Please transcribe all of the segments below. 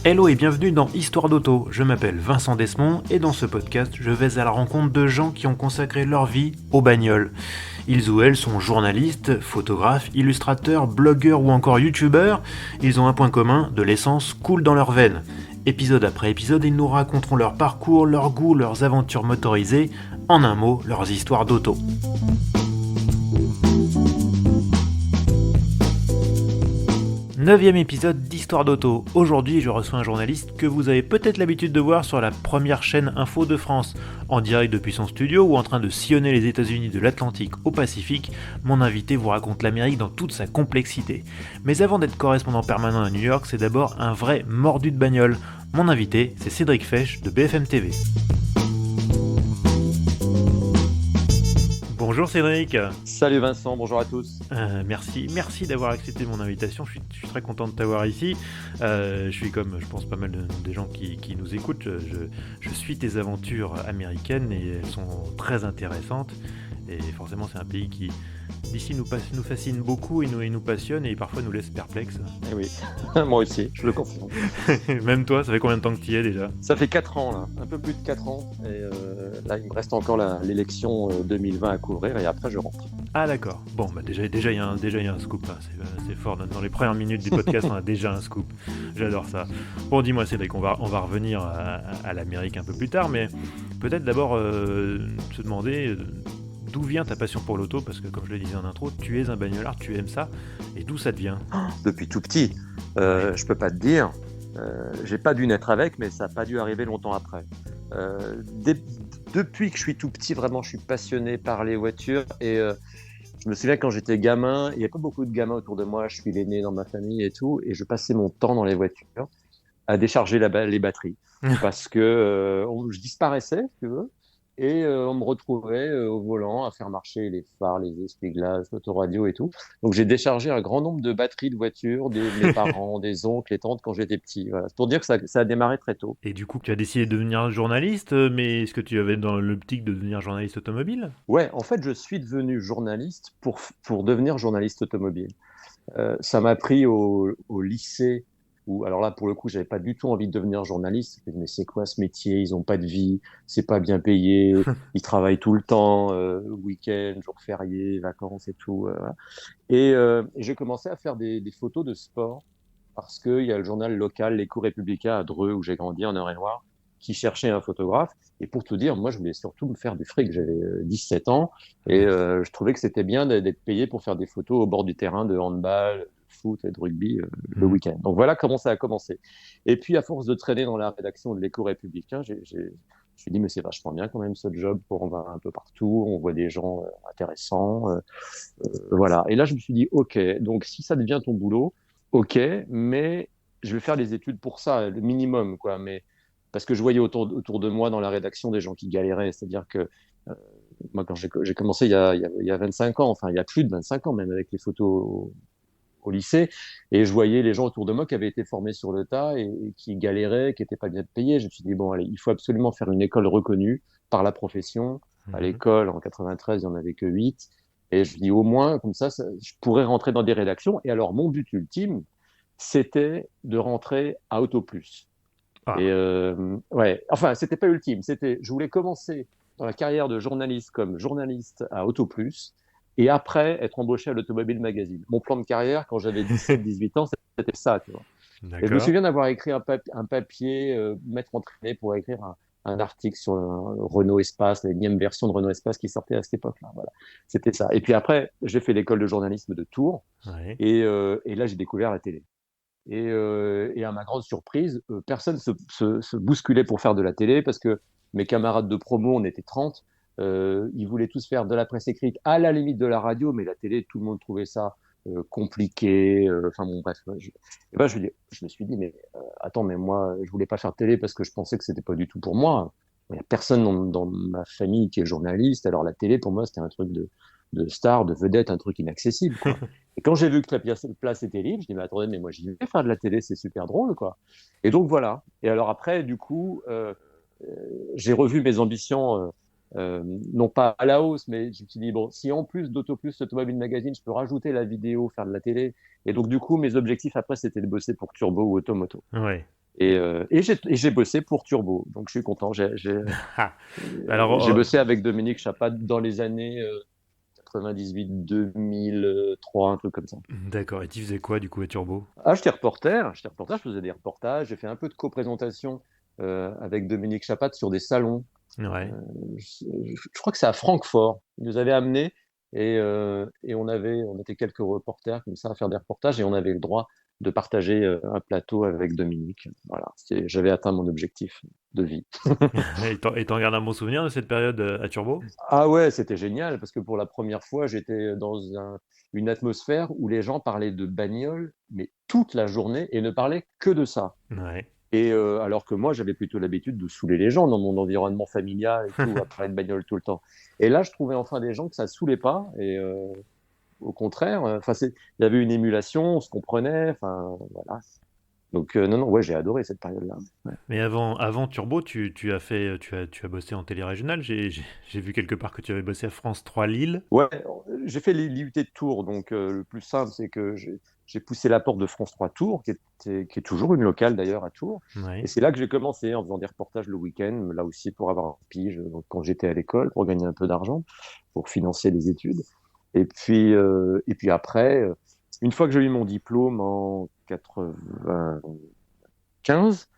Hello et bienvenue dans Histoire d'auto, je m'appelle Vincent Desmond et dans ce podcast je vais à la rencontre de gens qui ont consacré leur vie aux bagnoles. Ils ou elles sont journalistes, photographes, illustrateurs, blogueurs ou encore youtubeurs. Ils ont un point commun, de l'essence coule dans leurs veines. Épisode après épisode, ils nous raconteront leur parcours, leurs goûts, leurs aventures motorisées, en un mot, leurs histoires d'auto. Neuvième épisode d'Histoire d'auto. Aujourd'hui, je reçois un journaliste que vous avez peut-être l'habitude de voir sur la première chaîne info de France. En direct depuis son studio ou en train de sillonner les États-Unis de l'Atlantique au Pacifique, mon invité vous raconte l'Amérique dans toute sa complexité. Mais avant d'être correspondant permanent à New York, c'est d'abord un vrai mordu de bagnole. Mon invité, c'est Cédric Fesch de BFM TV. Bonjour Cédric. Salut Vincent, bonjour à tous. Merci d'avoir accepté mon invitation, je suis très content de t'avoir ici. Je suis comme, je pense, pas mal des gens qui nous écoutent, je suis tes aventures américaines et elles sont très intéressantes. Et forcément c'est un pays qui, d'ici, nous fascine beaucoup et nous passionne et parfois nous laisse perplexes. Eh oui, moi aussi, je le confirme. Même toi, ça fait combien de temps que tu y es déjà ? Ça fait 4 ans là, un peu plus de 4 ans. Et là, il me reste encore l'élection 2020 à couvrir et après je rentre. Ah d'accord, bon bah déjà il y a un scoop, hein. C'est fort, dans les premières minutes du podcast on a déjà un scoop, j'adore ça. Bon dis-moi Cédric, on va revenir à l'Amérique un peu plus tard, mais peut-être d'abord se demander d'où vient ta passion pour l'auto, parce que comme je le disais en intro, tu es un bagnolard, tu aimes ça, et d'où ça te vient ? Depuis tout petit, je peux pas te dire, j'ai pas dû naître avec, mais ça n'a pas dû arriver longtemps après. Depuis que je suis tout petit, vraiment je suis passionné par les voitures et je me souviens quand j'étais gamin, il n'y avait pas beaucoup de gamins autour de moi, je suis l'aîné dans ma famille et tout, et je passais mon temps dans les voitures à décharger les batteries parce que je disparaissais, si tu veux, et on me retrouvait au volant à faire marcher les phares, les essuie-glaces, l'autoradio et tout. Donc j'ai déchargé un grand nombre de batteries de voitures de mes parents, des oncles, les tantes quand j'étais petit. Voilà. C'est pour dire que ça a démarré très tôt. Et du coup tu as décidé de devenir journaliste, mais est-ce que tu avais dans l'optique de devenir journaliste automobile ? Ouais, en fait, je suis devenu journaliste pour devenir journaliste automobile. Ça m'a pris au lycée où, alors là, pour le coup, j'avais pas du tout envie de devenir journaliste. Mais c'est quoi ce métier? Ils ont pas de vie, c'est pas bien payé, ils travaillent tout le temps, week-end, jours fériés, vacances et tout. Voilà. Et j'ai commencé à faire des photos de sport parce qu'il y a le journal local, l'Écho Républicain à Dreux, où j'ai grandi en Eure-et-Loir, qui cherchait un photographe. Et pour tout dire, moi, je voulais surtout me faire du fric. J'avais 17 ans et je trouvais que c'était bien d'être payé pour faire des photos au bord du terrain de handball, de foot et de rugby le week-end. Donc voilà comment ça a commencé. Et puis, à force de traîner dans la rédaction de l'Écho Républicain, je me suis dit, mais c'est vachement bien quand même ce job, on va un peu partout, on voit des gens intéressants. Voilà. Et là, je me suis dit, OK, donc si ça devient ton boulot, OK, mais je vais faire les études pour ça, le minimum, quoi. Mais parce que je voyais autour de moi dans la rédaction des gens qui galéraient. C'est-à-dire que moi, quand j'ai commencé il y a 25 ans, enfin, il y a plus de 25 ans même avec les photos au lycée, et je voyais les gens autour de moi qui avaient été formés sur le tas et qui galéraient, qui n'étaient pas bien payés. Je me suis dit, bon, allez, il faut absolument faire une école reconnue par la profession. À l'école, en 93, il n'y en avait que 8. Et je dis, au moins, comme ça, je pourrais rentrer dans des rédactions. Et alors, mon but ultime, c'était de rentrer à Auto Plus. Ah. Et ouais, enfin, c'était pas ultime. Je voulais commencer dans la carrière de journaliste comme journaliste à Auto Plus et après être embauché à l'Automobile Magazine. Mon plan de carrière, quand j'avais 17-18 ans, c'était ça, tu vois. Et je me souviens d'avoir écrit un papier, m'être entraîné pour écrire un article sur Renault Espace, l'énième version de Renault Espace qui sortait à cette époque-là. Voilà, c'était ça. Et puis après, j'ai fait l'école de journalisme de Tours, Ouais. et là, j'ai découvert la télé. Et à ma grande surprise, personne se bousculait pour faire de la télé parce que mes camarades de promo, on était 30, ils voulaient tous faire de la presse écrite à la limite de la radio, mais la télé, tout le monde trouvait ça compliqué. Enfin bon, bref. Et ben, je me suis dit, mais attends, mais moi, je voulais pas faire de télé parce que je pensais que c'était pas du tout pour moi. Il n'y a personne dans ma famille qui est journaliste. Alors la télé, pour moi, c'était un truc de star, de vedette, un truc inaccessible, quoi. Et quand j'ai vu que la place était libre, je dis, mais attendez, mais moi, j'y vais faire de la télé, c'est super drôle, quoi. Et donc, voilà. Et alors après, du coup, j'ai revu mes ambitions, non pas à la hausse, mais je me suis dit, bon, si en plus d'Autoplus Automobile Magazine, je peux rajouter la vidéo, faire de la télé. Et donc, du coup, mes objectifs après, c'était de bosser pour Turbo ou Automoto. Ouais. Et j'ai bossé pour Turbo, donc je suis content. Ah. Alors, J'ai bossé avec Dominique Chapat dans les années 98, 2003, un truc comme ça. d'accord. Et tu faisais quoi du coup à Turbo? Ah, j'étais reporter, je faisais des reportages, j'ai fait un peu de coprésentation avec Dominique Chapat sur des salons. Ouais. Je crois que c'est à Francfort. Ils nous avaient amenés et on était quelques reporters comme ça à faire des reportages et on avait le droit de partager un plateau avec Dominique. Voilà, j'avais atteint mon objectif de vie. Et t'en gardes un bon souvenir de cette période à Turbo? Ah ouais, c'était génial parce que pour la première fois, j'étais dans une atmosphère où les gens parlaient de bagnole, mais toute la journée et ne parlaient que de ça. Ouais. Et alors que moi, j'avais plutôt l'habitude de saouler les gens dans mon environnement familial et tout, à parler de bagnole tout le temps. Et là, je trouvais enfin des gens que ça saoulait pas. Et au contraire, enfin, il y avait une émulation, on se comprenait. Enfin, voilà. Donc non, non, ouais, j'ai adoré cette période-là. Ouais. Mais avant Turbo, tu as bossé en télé-régionale. J'ai vu quelque part que tu avais bossé à France 3 Lille. Ouais, j'ai fait l'IUT de Tours, donc le plus simple, c'est que j'ai poussé la porte de France 3 Tours, qui est toujours une locale d'ailleurs à Tours. Et Ouais. c'est là que j'ai commencé en faisant des reportages le week-end, là aussi pour avoir un pige, donc quand j'étais à l'école, pour gagner un peu d'argent, pour financer les études. Et puis après, une fois que j'ai eu mon diplôme en 95,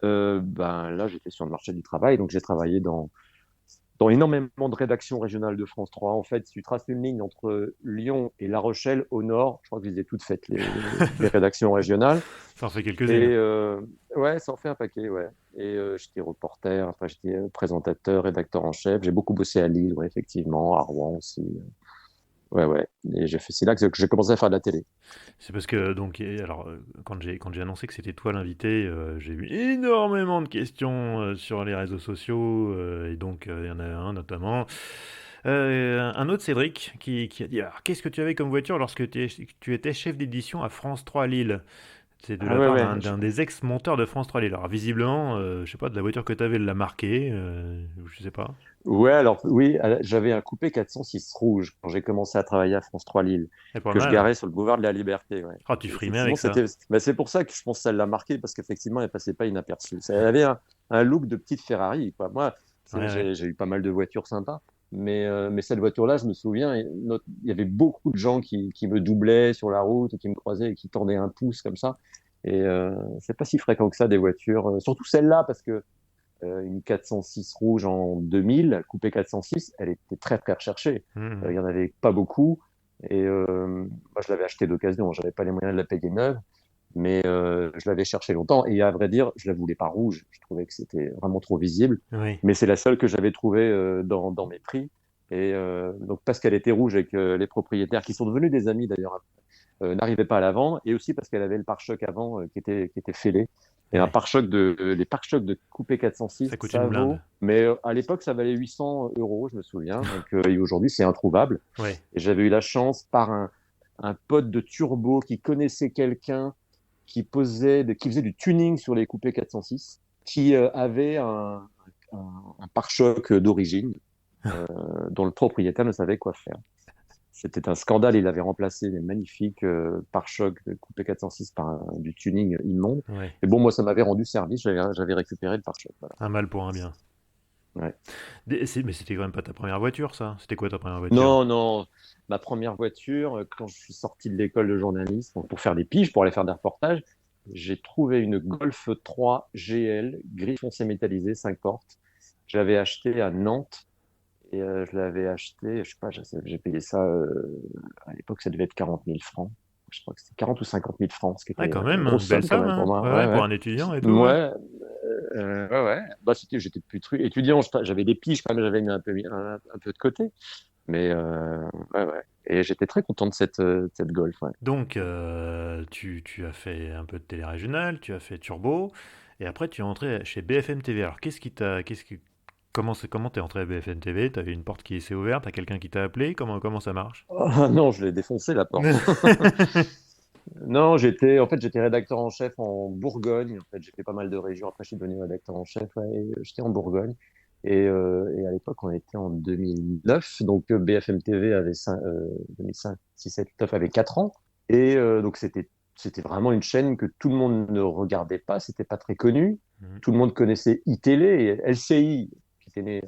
ben là j'étais sur le marché du travail, donc j'ai travaillé dans énormément de rédactions régionales de France 3. En fait, si tu traces une ligne entre Lyon et La Rochelle au nord, je crois que je les ai toutes faites, les rédactions régionales. Ça en fait Et quelques-unes. ouais, ça en fait un paquet, ouais. Et j'étais reporter, après j'étais présentateur, rédacteur en chef. J'ai beaucoup bossé à Lille, ouais, effectivement, à Rouen aussi. Ouais, ouais. Et c'est là que j'ai commencé à faire de la télé. C'est parce que donc alors quand j'ai annoncé que c'était toi l'invité, j'ai eu énormément de questions sur les réseaux sociaux et donc il y en a un notamment un autre Cédric qui a dit alors, qu'est-ce que tu avais comme voiture lorsque tu étais chef d'édition à France 3 Lille? C'est de Ah la ouais, part ouais. d'un des ex-monteurs de France 3 Lille. Alors visiblement, je sais pas, de la voiture que tu avais l'a marqué, je sais pas. Ouais, alors oui, j'avais un coupé 406 rouge quand j'ai commencé à travailler à France 3 Lille, C'est pas que je mal. garais sur le boulevard de la Liberté. Ouais. Ah, tu Et frimais effectivement, avec ça. c'est pour ça que je pense que ça l'a marqué, parce qu'effectivement, elle passait pas inaperçue. Elle avait un look de petite Ferrari, quoi. Moi, Ouais, ouais. j'ai eu pas mal de voitures sympas, mais cette voiture-là, je me souviens, il y avait beaucoup de gens qui me doublaient sur la route, qui me croisaient et qui tendaient un pouce comme ça. Et c'est pas si fréquent que ça, des voitures, surtout celle-là, parce que une 406 rouge en 2000, coupé 406, elle était très très recherchée. Il Mhm. y en avait pas beaucoup. Et moi, je l'avais acheté d'occasion. J'avais pas les moyens de la payer neuve, mais je l'avais cherché longtemps. Et à vrai dire, je la voulais pas rouge. Je trouvais que c'était vraiment trop visible. Oui. Mais c'est la seule que j'avais trouvée dans mes prix. Et donc parce qu'elle était rouge et que les propriétaires, qui sont devenus des amis d'ailleurs, n'arrivaient pas à la vendre, et aussi parce qu'elle avait le pare-choc avant qui était fêlé. Et Ouais. les pare-chocs de coupé Ça 406, coûte une ça blinde. vaut, mais à l'époque, ça valait 800 euros, je me souviens. Donc, et aujourd'hui, c'est introuvable. Ouais. Et j'avais eu la chance par un pote de Turbo qui connaissait quelqu'un qui faisait du tuning sur les coupés 406, qui avait un pare-choc d'origine, dont le propriétaire ne savait quoi faire. C'était un scandale. Il avait remplacé les magnifiques pare-chocs de coupé 406 par du tuning immonde. Ouais. Et bon, moi, ça m'avait rendu service. J'avais récupéré le pare-choc. Voilà. Un mal pour un bien. Ouais. Mais c'était quand même pas ta première voiture, ça. C'était quoi ta première voiture? Non, non. Ma première voiture, quand je suis sorti de l'école de journalisme, donc pour faire des piges, pour aller faire des reportages, j'ai trouvé une Golf 3 GL, gris foncé métallisé, 5 portes. J'avais acheté à Nantes. Et je l'avais acheté, je sais pas, j'ai payé ça, à l'époque, ça devait être 40 000 francs. Je crois que c'était 40 ou 50 000 francs, ce qui Ah, était quand une même, grosse une belle somme quand somme, même pour hein. moi. Ouais, Ouais, ouais, pour ouais. un étudiant et tout, ouais. Ouais, ouais, ouais. Bah, j'étais plus étudiant, j'avais des piges quand même, j'avais mis un peu de côté. Mais ouais, ouais. Et j'étais très content de cette Golf, ouais. Donc, tu as fait un peu de télé-régionale, tu as fait Turbo, et après tu es entré chez BFM TV. Alors, comment t'es entré à BFM TV? T'avais une porte qui s'est ouverte, t'as quelqu'un qui t'a appelé? Comment ça marche? Ah non, je l'ai défoncé la porte. Non, en fait, j'étais rédacteur en chef en Bourgogne. En fait, j'ai fait pas mal de régions. Après, je suis devenu rédacteur en chef. Ouais, et, j'étais en Bourgogne. Et à l'époque, on était en 2009. Donc, BFM TV avait 2005, 6, 7, 9 avait 4 ans. Et donc, c'était c'était vraiment une chaîne que tout le monde ne regardait pas, c'était pas très connu. Mhm. Tout le monde connaissait iTélé et LCI, qui était né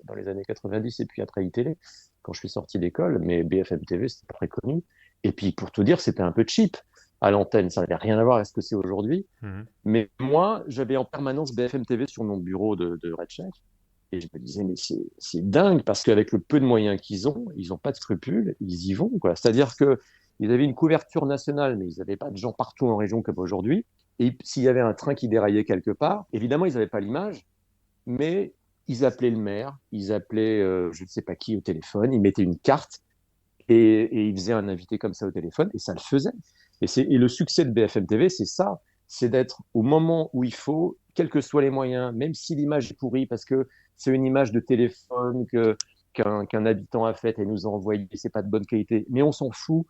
dans les années 90 et puis après iTélé, quand je suis sorti d'école, mais BFM TV, c'était pas très connu. Et puis, pour tout dire, c'était un peu cheap à l'antenne, ça n'avait rien à voir avec ce que c'est aujourd'hui. Mhm. Mais moi, j'avais en permanence BFM TV sur mon bureau de Redcheck. Et je me disais, mais c'est dingue, parce qu'avec le peu de moyens qu'ils ont, ils n'ont pas de scrupules, ils y vont, quoi. C'est-à-dire que ils avaient une couverture nationale, mais ils n'avaient pas de gens partout en région comme aujourd'hui. Et s'il y avait un train qui déraillait quelque part, évidemment, ils n'avaient pas l'image, mais ils appelaient le maire, ils appelaient je ne sais pas qui au téléphone, ils mettaient une carte et ils faisaient un invité comme ça au téléphone, et ça le faisait. Et le succès de BFM TV, c'est ça, c'est d'être au moment où il faut, quels que soient les moyens, même si l'image est pourrie, parce que c'est une image de téléphone qu'un habitant a faite et nous a envoyé, c'est pas de bonne qualité, mais on s'en fout,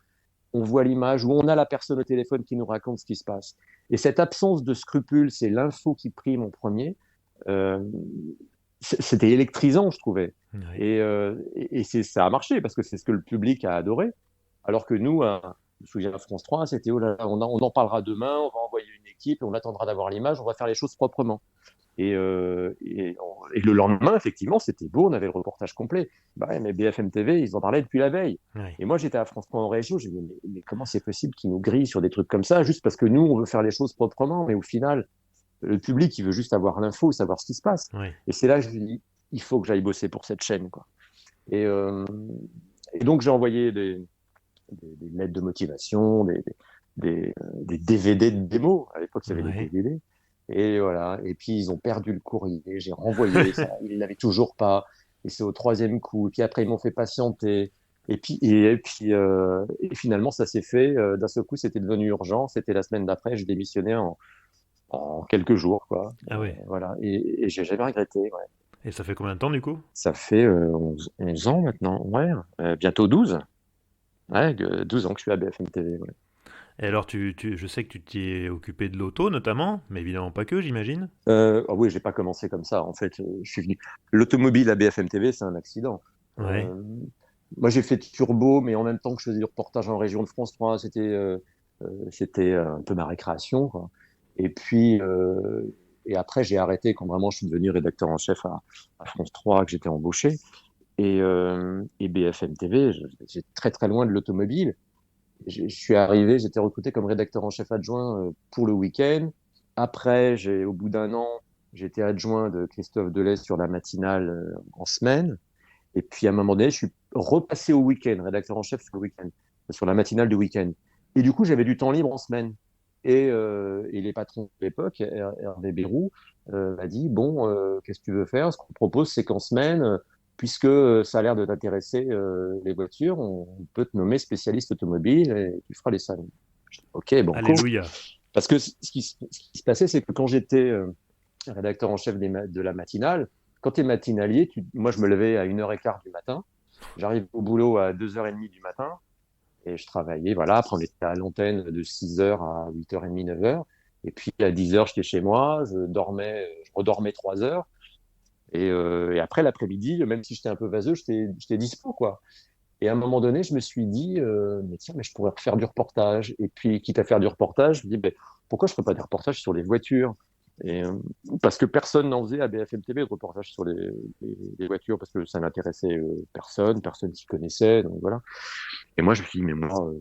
on voit l'image, où on a la personne au téléphone qui nous raconte ce qui se passe. Et cette absence de scrupules, c'est l'info qui prime en premier. Euh, C'était électrisant, je trouvais. Ouais. Et ça a marché parce que c'est ce que le public a adoré. Alors que nous, je me souviens à France 3, c'était oh là là, on en parlera demain, on va envoyer une équipe, on attendra d'avoir l'image, on va faire les choses proprement. Et le lendemain, effectivement, c'était beau, on avait le reportage complet. Bah ouais, mais BFM TV, ils en parlaient depuis la veille. Ouais. Et moi, j'étais à France 3 en région, j'ai dit, mais comment c'est possible qu'ils nous grillent sur des trucs comme ça, juste parce que nous, on veut faire les choses proprement, mais au final, le public, il veut juste avoir l'info, savoir ce qui se passe. Ouais. Et c'est là que je me dis, il faut que j'aille bosser pour cette chaîne, quoi. Et, euh, et donc, j'ai envoyé des lettres de motivation, des DVD de démo. À l'époque, il y avait des Ouais. DVD. Et voilà. Et puis, ils ont perdu le courrier. J'ai renvoyé ça. Ils l'avaient toujours pas. Et c'est au troisième coup. Et puis après, ils m'ont fait patienter. Et finalement, ça s'est fait. D'un seul coup, c'était devenu urgent. C'était la semaine d'après. J'ai démissionné en quelques jours, quoi. Ah ouais. Voilà. Et j'ai jamais regretté. Ouais. Et ça fait combien de temps du coup? Ça fait 11 ans maintenant. Ouais. Bientôt 12. Ouais, 12 ans que je suis à BFM TV. Ouais. Et alors, je sais que tu t'y es occupé de l'auto notamment, mais évidemment pas que, j'imagine. Ah oui, j'ai pas commencé comme ça. En fait, je suis venu. L'automobile à BFM TV, c'est un accident. Ouais. Euh, Moi, j'ai fait Turbo, mais en même temps que je faisais du reportage en région de France 3, c'était un peu ma récréation, quoi. Et puis, et après, j'ai arrêté quand vraiment je suis devenu rédacteur en chef à France 3, que j'étais embauché. Et BFM TV, j'ai très très loin de l'automobile. Je suis arrivé, j'étais recruté comme rédacteur en chef adjoint pour le week-end. Après, au bout d'un an, j'étais adjoint de Christophe Delez sur la matinale en semaine. Et puis à un moment donné, je suis repassé au week-end, rédacteur en chef sur le week-end, sur la matinale du week-end. Et du coup, j'avais du temps libre en semaine. Et les patrons de l'époque, Hervé Bérou, m'a dit, bon, qu'est-ce que tu veux faire? Ce qu'on propose, c'est qu'en semaine, puisque ça a l'air de t'intéresser les voitures, on peut te nommer spécialiste automobile et tu feras les salons. Je dis, ok, banco. Alléluia. Parce que ce qui se passait, c'est que quand j'étais rédacteur en chef de la matinale, quand tu es matinalier, moi je me levais à 1h15 du matin, j'arrive au boulot à 2h30 du matin, et je travaillais, voilà, après on était à l'antenne de 6h à 8h30, 9h, et puis à 10h j'étais chez moi, je redormais 3 heures, et après l'après-midi, même si j'étais un peu vaseux, j'étais dispo, quoi. Et à un moment donné, je me suis dit, mais tiens, mais je pourrais faire du reportage. Et puis, quitte à faire du reportage, je me dis, ben, pourquoi je ne ferais pas des reportages sur les voitures? Parce que personne n'en faisait à BFM TV de reportage sur les voitures, parce que ça n'intéressait personne s'y connaissait. Donc voilà. Et moi, je me suis dit, mais moi,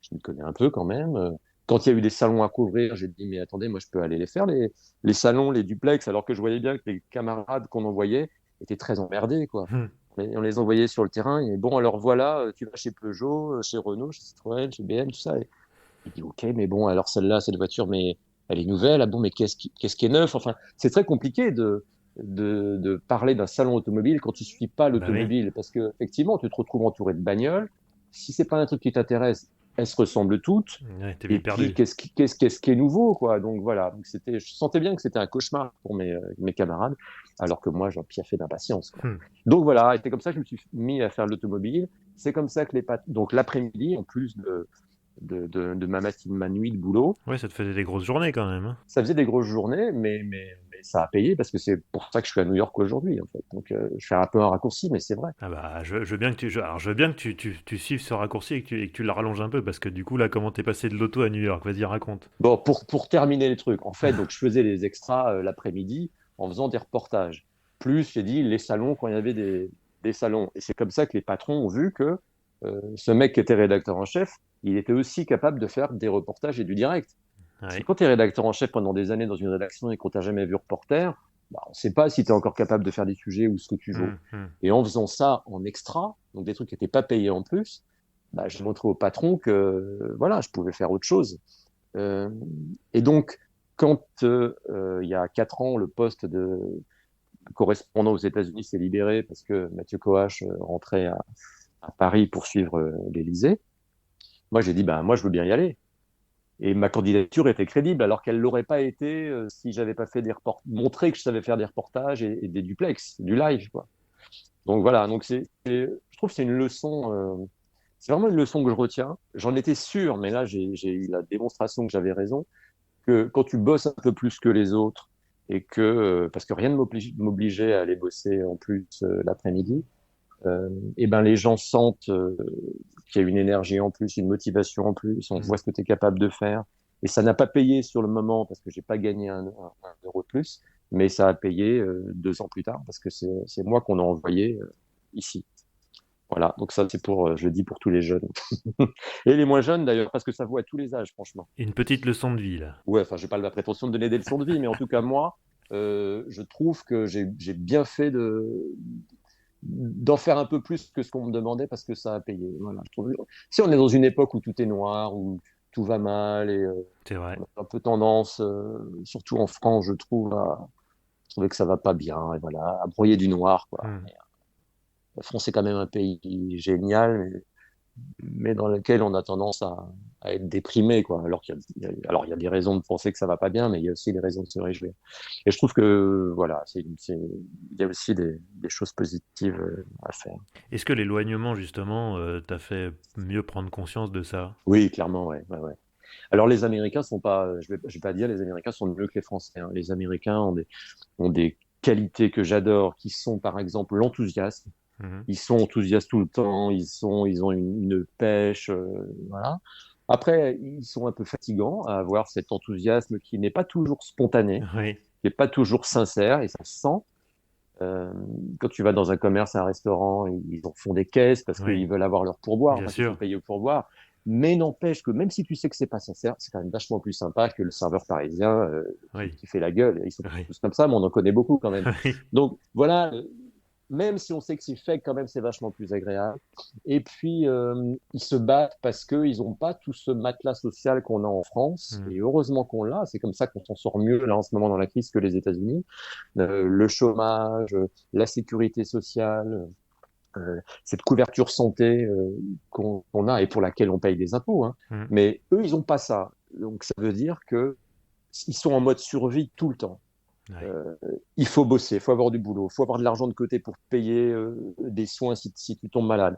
je me connais un peu quand même. Quand il y a eu des salons à couvrir, j'ai dit, mais attendez, moi, je peux aller les faire, les salons, les duplex, alors que je voyais bien que les camarades qu'on envoyait étaient très emmerdés, quoi. Hmm. On les envoyait sur le terrain, et bon, alors voilà, tu vas chez Peugeot, chez Renault, chez Citroën, chez BM, tout ça. Et il dit, ok, mais bon, alors celle-là, cette voiture, mais elle est nouvelle, ah bon, mais qu'est-ce qui est neuf? Enfin, c'est très compliqué de parler d'un salon automobile quand tu ne suis pas Bah oui. l'automobile, parce que effectivement, tu te retrouves entouré de bagnoles. Si c'est pas un truc qui t'intéresse, elles se ressemblent toutes. Ouais, t'es Et vite puis, perdu. qu'est-ce qui est nouveau, quoi. Donc voilà. Donc je sentais bien que c'était un cauchemar pour mes camarades, alors que moi, j'en piaffais d'impatience, quoi. Hmm. Donc voilà. Et c'est comme ça que je me suis mis à faire l'automobile. C'est comme ça que donc l'après-midi, en plus de ma nuit de boulot. Ouais, ça te faisait des grosses journées quand même, hein. Ça faisait des grosses journées, mais ça a payé parce que c'est pour ça que je suis à New York aujourd'hui, en fait. Donc, je fais un peu un raccourci, mais c'est vrai. Ah bah, je veux bien que alors, je veux bien que tu suives ce raccourci et que tu le rallonges un peu, parce que du coup, là, comment t'es passé de l'auto à New York? Vas-y, raconte. Bon, pour terminer les trucs, en fait, donc je faisais les extras l'après-midi en faisant des reportages. Plus, j'ai dit, les salons quand il y avait des salons. Et c'est comme ça que les patrons ont vu que ce mec qui était rédacteur en chef, il était aussi capable de faire des reportages et du direct. Parce que Ouais. quand tu es rédacteur en chef pendant des années dans une rédaction et qu'on t'a jamais vu reporter, bah, on ne sait pas si tu es encore capable de faire des sujets ou ce que tu veux. Hum, hum. Et en faisant ça en extra, donc des trucs qui n'étaient pas payés en plus, bah, j'ai montré au patron que voilà, je pouvais faire autre chose. Euh, et donc, quand il y a 4 ans, le poste de correspondant aux États-Unis s'est libéré parce que Mathieu Coache rentrait à Paris pour suivre l'Élysée, moi j'ai dit, bah, moi je veux bien y aller. Et ma candidature était crédible, alors qu'elle l'aurait pas été si j'avais pas fait montré que je savais faire des reportages et des duplex, du live, quoi. Donc voilà, donc je trouve que c'est une leçon, c'est vraiment une leçon que je retiens. J'en étais sûr, mais là j'ai eu la démonstration que j'avais raison, que quand tu bosses un peu plus que les autres et que parce que rien ne m'obligeait à aller bosser en plus l'après-midi, et ben les gens sentent qu'il y a une énergie en plus, une motivation en plus, on Hum. voit ce que tu es capable de faire. Et ça n'a pas payé sur le moment parce que j'ai pas gagné un euro de plus, mais ça a payé 2 ans plus tard parce que c'est moi qu'on a envoyé ici. Voilà, donc ça c'est pour, je le dis pour tous les jeunes. Et les moins jeunes d'ailleurs, parce que ça vaut à tous les âges, franchement. Une petite leçon de vie, là. Ouais, enfin, j'ai pas la prétention de donner des leçons de vie, mais en tout cas, moi, je trouve que j'ai bien fait d'en faire un peu plus que ce qu'on me demandait parce que ça a payé. Voilà, je trouve. Si on est dans une époque où tout est noir, où tout va mal et C'est vrai. on a un peu tendance, surtout en France, je trouve, à trouver que ça va pas bien et voilà, à broyer du noir, quoi. Hum. La France est quand même un pays génial, mais dans lequel on a tendance à être déprimé, quoi. Alors il y a des raisons de penser que ça va pas bien, mais il y a aussi des raisons de se réjouir. Et je trouve que, voilà, il y a aussi des choses positives à faire. Est-ce que l'éloignement, justement, t'a fait mieux prendre conscience de ça? Oui, clairement, ouais, ouais, ouais. Alors les Américains sont pas, je vais pas dire les Américains sont mieux que les Français, hein. Les Américains ont des qualités que j'adore, qui sont par exemple l'enthousiasme. Mhm. Ils sont enthousiastes tout le temps, ils ont une pêche, voilà. Après, ils sont un peu fatigants à avoir cet enthousiasme qui n'est pas toujours spontané, Oui, qui n'est pas toujours sincère, et ça se sent. Euh, Quand tu vas dans un commerce, un restaurant, ils en font des caisses parce oui, qu'ils veulent avoir leur pourboire, bien parce qu'ils sont sûr. payés au pourboire. Mais n'empêche que même si tu sais que c'est pas sincère, c'est quand même vachement plus sympa que le serveur parisien Oui, qui fait la gueule. Ils sont oui, tous comme ça, mais on en connaît beaucoup quand même. oui. Donc voilà, même si on sait que c'est fake, quand même, c'est vachement plus agréable. Et puis, ils se battent parce qu'ils n'ont pas tout ce matelas social qu'on a en France. Mhm. Et heureusement qu'on l'a. C'est comme ça qu'on s'en sort mieux, là, en ce moment, dans la crise que les États-Unis. Le chômage, la sécurité sociale, cette couverture santé qu'on a et pour laquelle on paye des impôts, hein. Mhm. Mais eux, ils n'ont pas ça. Donc, ça veut dire que ils sont en mode survie tout le temps. Ouais. Euh, il faut bosser, il faut avoir du boulot, il faut avoir de l'argent de côté pour payer des soins si tu tombes malade.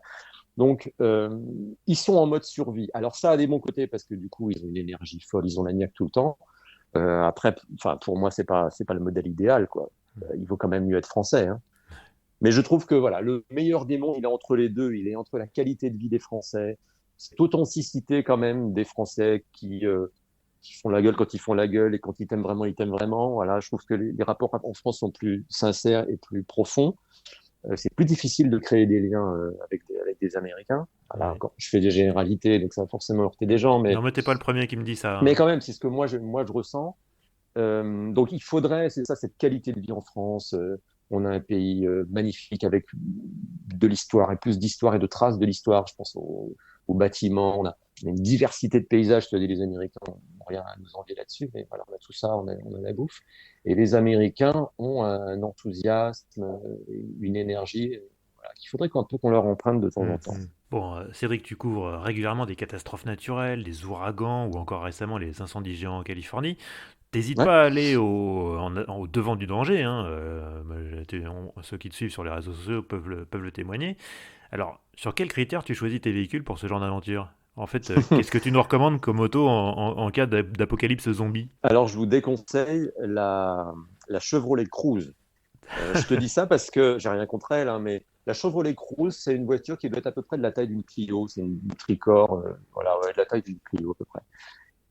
Donc, ils sont en mode survie. Alors, ça a des bons côtés parce que du coup, ils ont une énergie folle, ils ont la niaque tout le temps. Après, enfin, pour moi, c'est pas le modèle idéal, quoi. Il vaut quand même mieux être français, hein. Mais je trouve que voilà, le meilleur des mondes, il est entre les deux. Il est entre la qualité de vie des Français, cette authenticité quand même des Français qui font la gueule quand ils font la gueule et quand ils t'aiment vraiment, ils t'aiment vraiment. Voilà, je trouve que les rapports en France sont plus sincères et plus profonds. C'est plus difficile de créer des liens avec des Américains. Voilà, Ouais. encore, je fais des généralités, donc ça va forcément heurter des gens, Non, mais t'es pas le premier qui me dit ça, mais hein. quand même, c'est ce que moi je ressens. Donc il faudrait, c'est ça, cette qualité de vie en France. On a un pays magnifique avec de l'histoire et plus d'histoire et de traces de l'histoire. Je pense aux bâtiments. On a une diversité de paysages. Je te dis, les Américains n'ont rien à nous envier là-dessus, mais voilà, on a tout ça, on a la bouffe. Et les Américains ont un enthousiasme, une énergie, voilà, qu'il faudrait qu'on qu'on leur emprunte de temps en temps. Mhm. Bon, Cédric, tu couvres régulièrement des catastrophes naturelles, des ouragans ou encore récemment les incendies géants en Californie. T'hésites Ouais. pas à aller au devant du danger, hein, ceux qui te suivent sur les réseaux sociaux peuvent le témoigner. Alors, sur quels critères tu choisis tes véhicules pour ce genre d'aventure? En fait, qu'est-ce que tu nous recommandes comme auto en cas d'apocalypse zombie? Alors, je vous déconseille la Chevrolet Cruze. Je te dis ça parce que j'ai rien contre elle, hein, mais la Chevrolet Cruze, c'est une voiture qui doit être à peu près de la taille d'une Clio. C'est une tricorps, voilà, ouais, de la taille d'une Clio à peu près.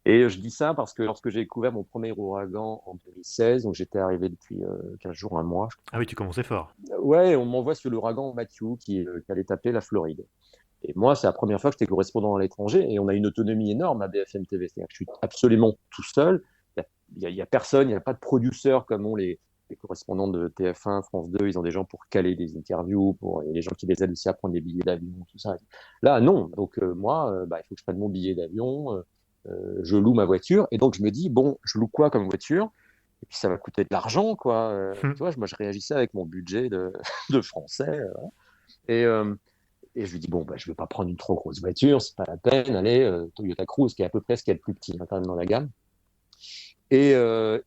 Et je dis ça parce que lorsque j'ai découvert mon premier ouragan en 2016, donc j'étais arrivé depuis 15 jours, un mois, Ah oui, tu commençais fort. ouais, on m'envoie sur l'ouragan Matthew qui allait taper la Floride. Et moi, c'est la première fois que j'étais correspondant à l'étranger et on a une autonomie énorme à BFM TV. C'est-à-dire que je suis absolument tout seul. Il y a personne, il n'y a pas de producteur comme ont les correspondants de TF1, France 2. Ils ont des gens pour caler des interviews, pour et les gens qui les aident aussi à prendre des billets d'avion, tout ça. Là, non. Donc, moi, bah, il faut que je prenne mon billet d'avion. Je loue ma voiture. Et donc, je me dis, bon, je loue quoi comme voiture? Et puis, ça va coûter de l'argent, quoi. Tu vois, moi, je réagissais avec mon budget de français. Et, euh, et je lui dis, bon, bah, je ne vais pas prendre une trop grosse voiture, c'est pas la peine. Allez, Toyota Cruise, qui est à peu près ce qu'il y a de plus petit, hein, quand même, dans la gamme. Et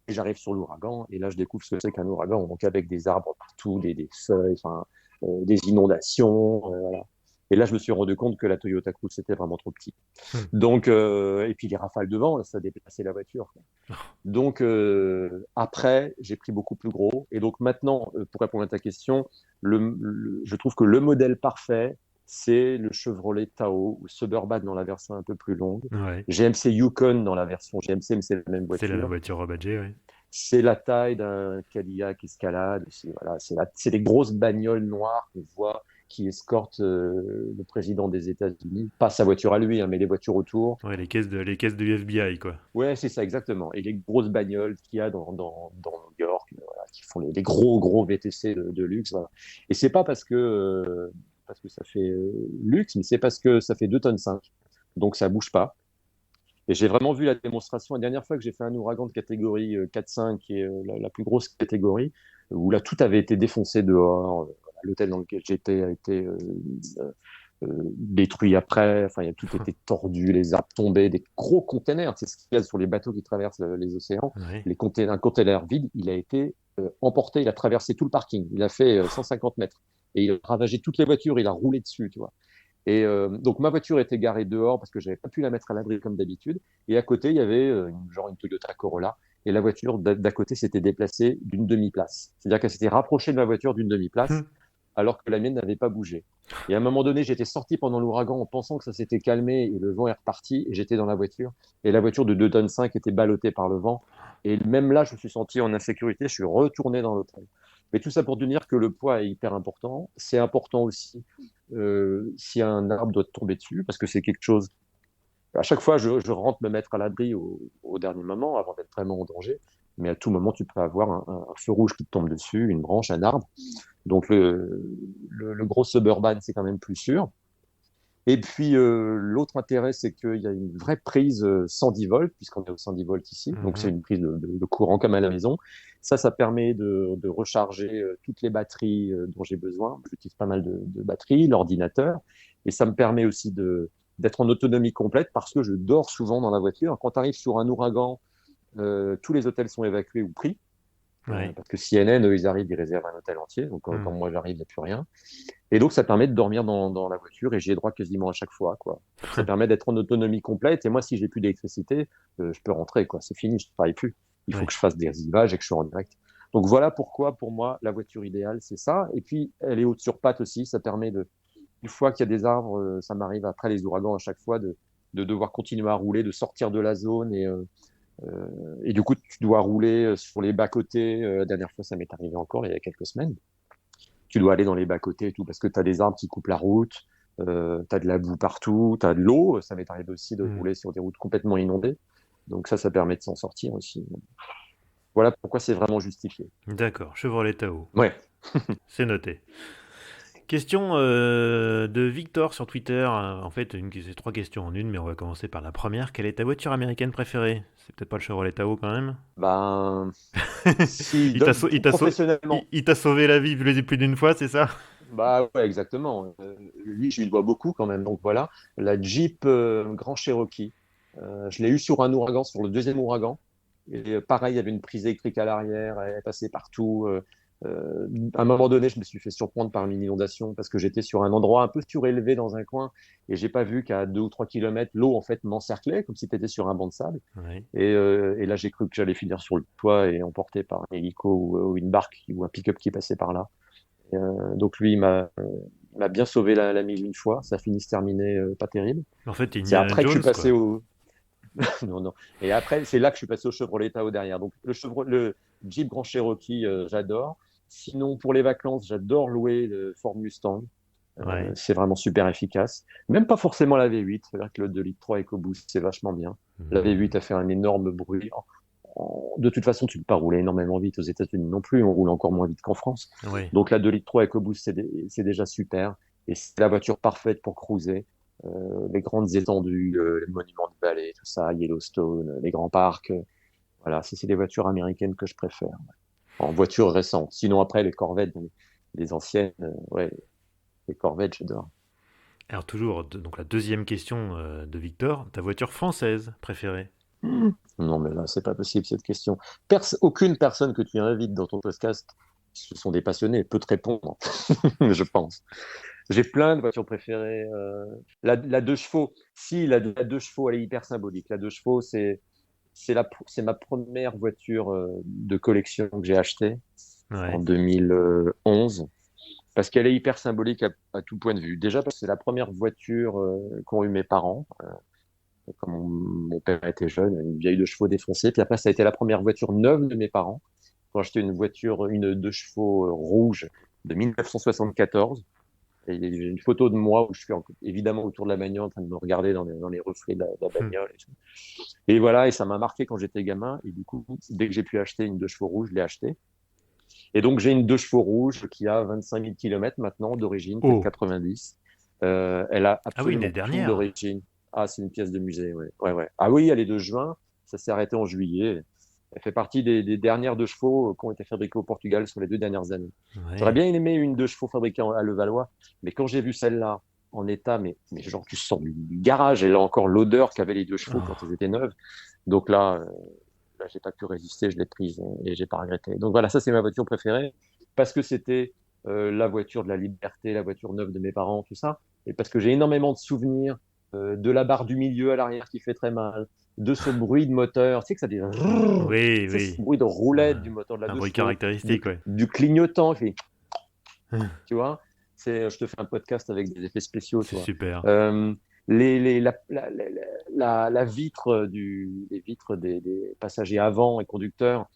j'arrive sur l'ouragan, et là, je découvre ce que c'est qu'un ouragan, donc avec des arbres partout, des feuilles, enfin, des inondations, voilà. Et là, je me suis rendu compte que la Toyota Cruise, c'était vraiment trop petit. Donc, et puis les rafales de vent, là, ça déplaçait la voiture, quoi. Donc, après, j'ai pris beaucoup plus gros. Et donc maintenant, pour répondre à ta question, je trouve que le modèle parfait, c'est le Chevrolet Tahoe ou Suburban dans la version un peu plus longue. Ouais. GMC Yukon dans la version GMC, mais c'est la même C'est la même voiture. voiture rebadgée, ouais. C'est la taille d'un Cadillac Escalade. Voilà, c'est des grosses bagnoles noires qu'on voit qui escortent le président des États-Unis. Pas sa voiture à lui, hein, mais les voitures autour. Ouais, les caisses de FBI, quoi. Ouais, c'est ça, exactement. Et les grosses bagnoles qu'il y a dans New York, voilà, qui font les gros VTC de luxe. Voilà. Et c'est pas parce que ça fait luxe, mais c'est parce que ça fait 2 tonnes 5. Donc ça bouge pas. Et j'ai vraiment vu la démonstration. La dernière fois que j'ai fait un ouragan de catégorie 4-5, qui est la plus grosse catégorie, où là tout avait été défoncé dehors. L'hôtel dans lequel j'étais a été détruit après. Enfin, tout était tordu, les arbres tombaient, des gros containers. C'est ce qu'il y a sur les bateaux qui traversent les océans. Ouais. Un container vide, il a été emporté, il a traversé tout le parking. Il a fait 150 mètres. Et il a ravagé toutes les voitures, il a roulé dessus, tu vois. Et donc ma voiture était garée dehors parce que j'avais pas pu la mettre à l'abri comme d'habitude. Et à côté, il y avait une Toyota Corolla. Et la voiture d'à côté s'était déplacée d'une demi-place. C'est-à-dire qu'elle s'était rapprochée de ma voiture d'une demi-place alors que la mienne n'avait pas bougé. Et à un moment donné, j'étais sorti pendant l'ouragan en pensant que ça s'était calmé et le vent est reparti et j'étais dans la voiture. Et la voiture de 2 tonnes 5 était ballottée par le vent. Et même là, je me suis senti en insécurité. Je suis retourné dans l'hôtel. Mais tout ça pour te dire que le poids est hyper important. C'est important aussi si un arbre doit tomber dessus, parce que c'est quelque chose. À chaque fois, je rentre me mettre à l'abri au dernier moment, avant d'être vraiment en danger. Mais à tout moment, tu peux avoir un feu rouge qui te tombe dessus, une branche, un arbre. Donc le gros suburban, c'est quand même plus sûr. Et puis l'autre intérêt, c'est qu'il y a une vraie prise 110 volts, puisqu'on est au 110 volts ici. Donc c'est Mhm. une prise de courant comme à la maison. Ça permet de recharger toutes les batteries dont j'ai besoin. J'utilise pas mal de batteries, l'ordinateur. Et ça me permet aussi d'être en autonomie complète parce que je dors souvent dans la voiture. Quand tu arrives sur un ouragan, tous les hôtels sont évacués ou pris. Ouais. Parce que CNN, eux, ils arrivent, ils réservent un hôtel entier. Donc quand Hmm. moi j'arrive, il n'y a plus rien. Et donc, ça permet de dormir dans la voiture et j'y ai droit quasiment à chaque fois, quoi. Ça permet d'être en autonomie complète. Et moi, si j'ai plus d'électricité, je peux rentrer, quoi. C'est fini, je ne travaille plus. Il faut Ouais. que je fasse des résilivages et que je sois en direct. Donc, voilà pourquoi, pour moi, la voiture idéale, c'est ça. Et puis, elle est haute sur pattes aussi. Ça permet une fois qu'il y a des arbres, ça m'arrive après les ouragans à chaque fois de devoir continuer à rouler, de sortir de la zone et du coup, tu dois rouler sur les bas-côtés. La dernière fois, ça m'est arrivé encore il y a quelques semaines. Tu dois aller dans les bas-côtés et tout, parce que tu as des arbres qui coupent la route, tu as de la boue partout, tu as de l'eau. Ça m'est arrivé aussi de Hmm. rouler sur des routes complètement inondées. Donc ça permet de s'en sortir aussi. Voilà pourquoi c'est vraiment justifié. D'accord, Chevrolet Tahoe. Ouais. C'est noté. Question de Victor sur Twitter. En fait, c'est trois questions en une, mais on va commencer par la première. Quelle est ta voiture américaine préférée? C'est peut-être pas le Chevrolet Tahoe quand même. Ben, si, il t'a sau- il t'a sau- professionnellement, il t'a sauvé la vie plus d'une fois, c'est ça? bah ouais, exactement. Lui, je lui dois beaucoup quand même. Donc voilà, la Jeep Grand Cherokee. Je l'ai eu sur un ouragan, sur le deuxième ouragan. Et pareil, il y avait une prise électrique à l'arrière, elle passait partout. À un moment donné, je me suis fait surprendre par une inondation parce que j'étais sur un endroit un peu surélevé dans un coin et j'ai pas vu qu'à 2 ou 3 kilomètres, l'eau en fait m'encerclait comme si tu étais sur un banc de sable. Ouais. Et là, j'ai cru que j'allais finir sur le toit et emporté par un hélico ou une barque ou un pick-up qui passait par là. Donc lui, il m'a bien sauvé la mise une fois. Ça a fini se terminer pas terrible. En fait, t'es C'est Indiana après que je suis Jones, passé quoi. au non, non. Et après, c'est là que je suis passé au Chevrolet Tahoe derrière. Donc le Jeep Grand Cherokee, j'adore. Sinon, pour les vacances, j'adore louer le Ford Mustang. Ouais. C'est vraiment super efficace. Même pas forcément la V8. C'est vrai que le 2,3 litres EcoBoost, c'est vachement bien. La Hmm. V8 a fait un énorme bruit. De toute façon, tu ne peux pas rouler énormément vite aux États-Unis non plus. On roule encore moins vite qu'en France. Ouais. Donc la 2,3 litres EcoBoost, c'est déjà super. Et c'est la voiture parfaite pour cruiser. Les grandes étendues, les monuments de vallée, tout ça, Yellowstone, les grands parcs. Voilà, c'est des voitures américaines que je préfère. En voiture récente. Sinon, après, les Corvettes, les anciennes, ouais, les Corvettes, j'adore. Alors toujours, donc la deuxième question de Victor, ta voiture française préférée? Non, mais là, c'est pas possible cette question. Aucune personne que tu invites dans ton podcast, ce sont des passionnés, peut te répondre, je pense. J'ai plein de voitures préférées. La 2 chevaux, si, la 2 chevaux, elle est hyper symbolique. La 2 chevaux, c'est ma première voiture de collection que j'ai achetée en Ouais. 2011, parce qu'elle est hyper symbolique à tout point de vue. Déjà parce que c'est la première voiture qu'ont eu mes parents. Quand mon père était jeune, une vieille 2 chevaux défoncée. Puis après, ça a été la première voiture neuve de mes parents. Quand j'étais une 2 chevaux rouge de 1974. Et il y a une photo de moi où je suis évidemment autour de la bagnole en train de me regarder dans les reflets de la Hmm. bagnole. Et voilà, et ça m'a marqué quand j'étais gamin. Et du coup, dès que j'ai pu acheter une 2 chevaux rouge, je l'ai achetée. Et donc, j'ai une 2 chevaux rouge qui a 25 000 kilomètres maintenant d'origine, peut-être Oh! 90. Elle a Ah oui, une des absolument tout dernières. d'origine. Ah, c'est une pièce de musée, ouais. Ouais, ouais. Ah oui, elle est de juin. Ça s'est arrêté en juillet. Elle fait partie des dernières 2 chevaux qui ont été fabriquées au Portugal sur les 2 dernières années. J'aurais Ouais. bien aimé une 2 chevaux fabriquée à Levallois, mais quand j'ai vu celle-là en état, mais genre tu sors du garage, elle a encore l'odeur qu'avaient les 2 chevaux quand elles Oh. étaient neuves. Donc là, j'ai pas pu résister, je l'ai prise et j'ai pas regretté. Donc voilà, ça c'est ma voiture préférée parce que c'était la voiture de la liberté, la voiture neuve de mes parents, tout ça, et parce que j'ai énormément de souvenirs de la barre du milieu à l'arrière qui fait très mal, de ce bruit de moteur, tu sais que ça dit rrrr, Oui, tu sais, ce oui. bruit de roulette Un, du moteur de la un 2 bruit chevaux, caractéristique, ouais. du clignotant qui fait, tu vois, je te fais un podcast avec des effets spéciaux, tu C'est vois. super. Euh, la vitre les vitres des passagers avant et conducteurs